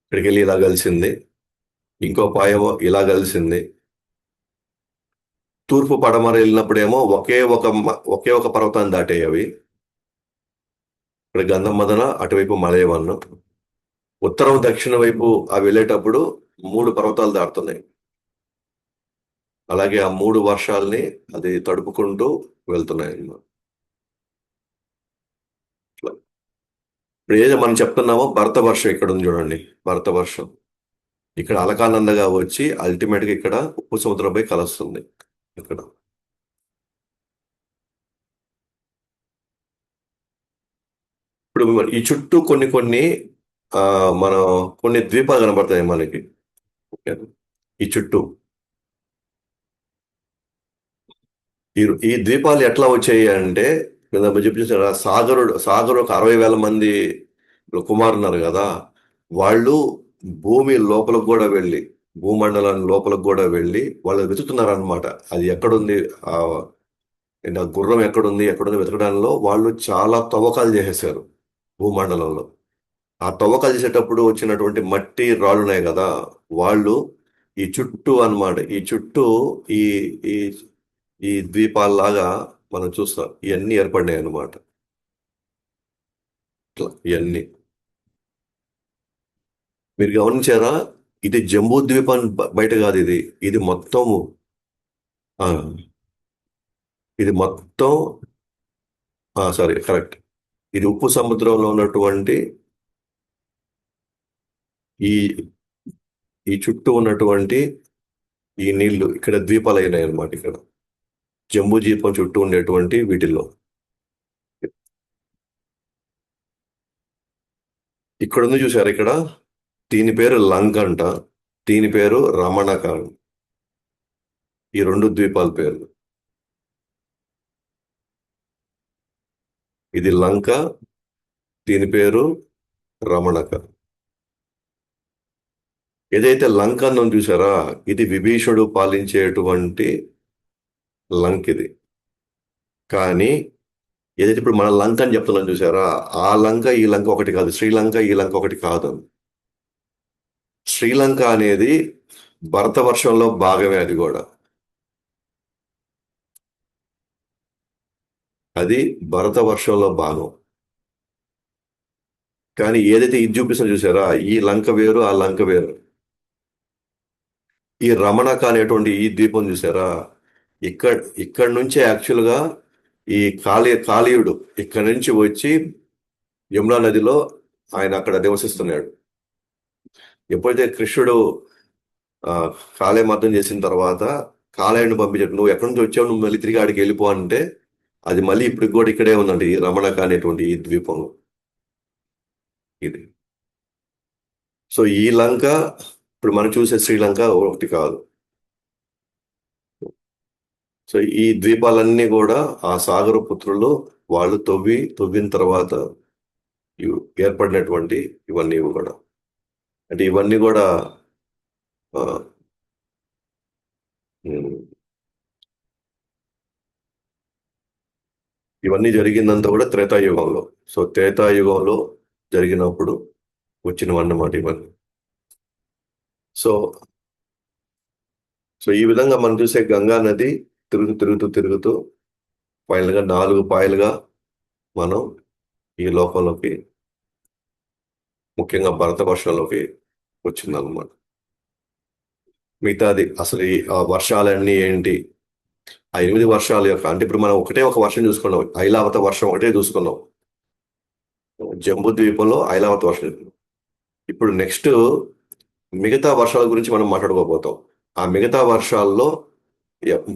ఇక్కడికి వెళ్ళి ఇలా కలిసింది. ఇంకో పాయేమో ఇలా కలిసింది. తూర్పు పడమర వెళ్ళినప్పుడేమో ఒకే ఒక పర్వతాన్ని దాటాయి అవి. ఇక్కడ గంధం మదన, అటువైపు మలయవన్ను. ఉత్తరం దక్షిణ వైపు అవి వెళ్ళేటప్పుడు మూడు పర్వతాలు దాటుతున్నాయి. అలాగే ఆ మూడు వర్షాలని అది తడుపుకుంటూ వెళ్తున్నాయి అన్నమాట. ఇట్లా. ఇప్పుడు ఏదో మనం చెప్తున్నామో భరత వర్షం ఇక్కడ ఉంది చూడండి, భరత వర్షం ఇక్కడ అలకానందగా వచ్చి అల్టిమేట్ గా ఇక్కడ ఉప్పు సముద్రంపై కలుస్తుంది ఇక్కడ. ఇప్పుడు ఈ చుట్టూ కొన్ని కొన్ని ఆ మనం కొన్ని ద్వీపాలు కనబడతాయి మనకి. ఓకే. ఈ చుట్టూ ఈ ద్వీపాలు ఎట్లా వచ్చాయి అంటే, చెప్పేసి సాగరు ఒక 60,000 మంది కుమారులు ఉన్నారు కదా, వాళ్ళు భూమి లోపలికి కూడా వెళ్ళి, భూమండలం లోపలికి కూడా వెళ్ళి వాళ్ళు వెతుకుతున్నారు అనమాట. అది ఎక్కడుంది, ఆ ఆ గుర్రం ఎక్కడుంది వెతకడంలో వాళ్ళు చాలా తవ్వకాలు చేసేసారు భూమండలంలో. ఆ తవ్వకాలు చేసేటప్పుడు వచ్చినటువంటి మట్టి రాళ్ళు ఉన్నాయి కదా, వాళ్ళు ఈ చుట్టూ అన్నమాట, ఈ చుట్టూ ఈ ఈ ఈ ద్వీపాల్లాగా మనం చూస్తాం, ఇవన్నీ ఏర్పడినాయి అన్నమాట. ఇట్లా ఇవన్నీ మీరు గమనించారా? ఇది జంబూ ద్వీపం బయట కాదు, ఇది ఇది మొత్తం ఆ, ఇది మొత్తం సారీ, కరెక్ట్. ఇది ఉప్పు సముద్రంలో ఉన్నటువంటి ఈ ఈ చుట్టూ ఉన్నటువంటి ఈ నీళ్లు ఇక్కడ ద్వీపాలు అయినాయి అన్నమాట. ఇక్కడ జంబూ ద్వీపం చుట్టూ ఉండేటువంటి వీటిల్లో ఇక్కడ ఉంది చూసారు, ఇక్కడ దీని పేరు లంక్ అంట, దీని పేరు రమణక. ఈ రెండు ద్వీపాల పేర్లు, ఇది లంక, దీని పేరు రమణక. ఏదైతే లంక ఉందో చూసారా, ఇది విభీషణుడు పాలించేటువంటి లంక్ ఇది. కానీ ఏదైతే ఇప్పుడు మన లంక అని చెప్తున్నాం చూసారా, ఆ లంక ఈ లంక ఒకటి కాదు, శ్రీలంక ఈ లంక ఒకటి కాదు. శ్రీలంక అనేది భరత వర్షంలో భాగమే, అది కూడా అది భరత వర్షంలో భాగం. కానీ ఏదైతే ఇది చూపిస్తున్నా చూసారా, ఈ లంక వేరు ఆ లంక వేరు. ఈ రమణక అనేటువంటి ఈ ద్వీపం చూసారా, ఇక్కడ ఇక్కడ నుంచే యాక్చువల్గా ఈ కాళీయుడు ఇక్కడ నుంచి వచ్చి యమునా నదిలో ఆయన అక్కడ నివసిస్తున్నాడు. ఎప్పుడైతే కృష్ణుడు ఆ కాళేమర్దం చేసిన తర్వాత కాళేయుడిని పంపించాడు, నువ్వు ఎక్కడి నుంచి వచ్చావు, నువ్వు మళ్ళీ తిరిగి ఆడికి వెళ్ళిపో అంటే, అది మళ్ళీ ఇప్పుడు కూడా ఇక్కడే ఉందండి, ఈ రమణక అనేటువంటి ఈ ద్వీపం ఇది. సో ఈ లంక ఇప్పుడు మనం చూసే శ్రీలంక ఒకటి కాదు. సో ఈ ద్వీపాలన్నీ కూడా ఆ సాగర పుత్రులు వాళ్ళు తవ్విన తర్వాత ఏర్పడినటువంటి ఇవన్నీ కూడా. అంటే ఇవన్నీ కూడా ఆ, ఉమ్, ఇవన్నీ జరిగిందంతా కూడా త్రేతాయుగంలో. సో త్రేతాయుగంలో జరిగినప్పుడు వచ్చినవన్నమాట ఇవన్నీ. సో సో ఈ విధంగా మనం చూసే గంగా నది తిరుగుతూ ఫైనల్ గా 4 పాయలుగా మనం ఈ లోకంలోకి, ముఖ్యంగా భరత వర్షంలోకి వచ్చిందన్నమాట. మిగతాది అసలు ఈ ఆ వర్షాలన్నీ ఏంటి, ఆ 8 వర్షాల యొక్క, అంటే ఇప్పుడు మనం ఒక వర్షం చూసుకున్నాం, ఐలావత వర్షం ఒకటే చూసుకున్నాం, జంబూ ద్వీపంలో ఐలావత వర్షం. ఇప్పుడు నెక్స్ట్ మిగతా వర్షాల గురించి మనం మాట్లాడుకోబోతాం. ఆ మిగతా వర్షాల్లో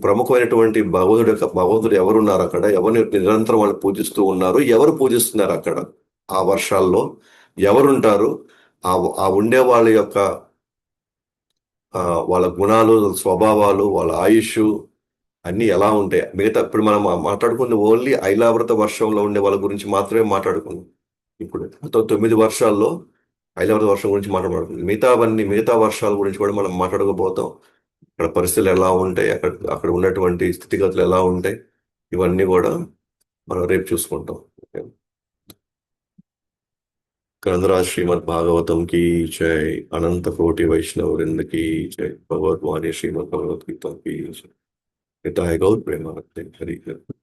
ప్రముఖమైనటువంటి భగవంతుడు ఎవరున్నారు అక్కడ, ఎవరిని నిరంతరం వాళ్ళు పూజిస్తూ ఉన్నారు, ఎవరు పూజిస్తున్నారు అక్కడ ఆ వర్షాల్లో, ఎవరుంటారు, ఆ ఆ ఉండే వాళ్ళ యొక్క ఆ, వాళ్ళ గుణాలు, స్వభావాలు, వాళ్ళ ఆయుష్ అన్ని ఎలా ఉంటాయి. మిగతా ఇప్పుడు మనం మాట్లాడుకుంది ఓన్లీ ఐలావృత వర్షంలో ఉండే వాళ్ళ గురించి మాత్రమే మాట్లాడుకున్నాం. ఇప్పుడు మొత్తం 9 వర్షాల్లో ఐలావృత వర్షం గురించి మాట్లాడుకుంటాం. మిగతా వర్షాల గురించి కూడా మనం మాట్లాడుకోబోతాం. అక్కడ పరిస్థితులు ఎలా ఉంటాయి, అక్కడ అక్కడ ఉన్నటువంటి స్థితిగతులు ఎలా ఉంటాయి, ఇవన్నీ కూడా మనం రేపు చూసుకుంటాం. ग्रंथराज श्रीमद् भागवतम की जय। अनंत कोटि वैष्णव वृंद की जय। भगवत वाणी श्रीमद् भगवत गीता की जय। निताय गौर प्रेमानंदे हरि हरि।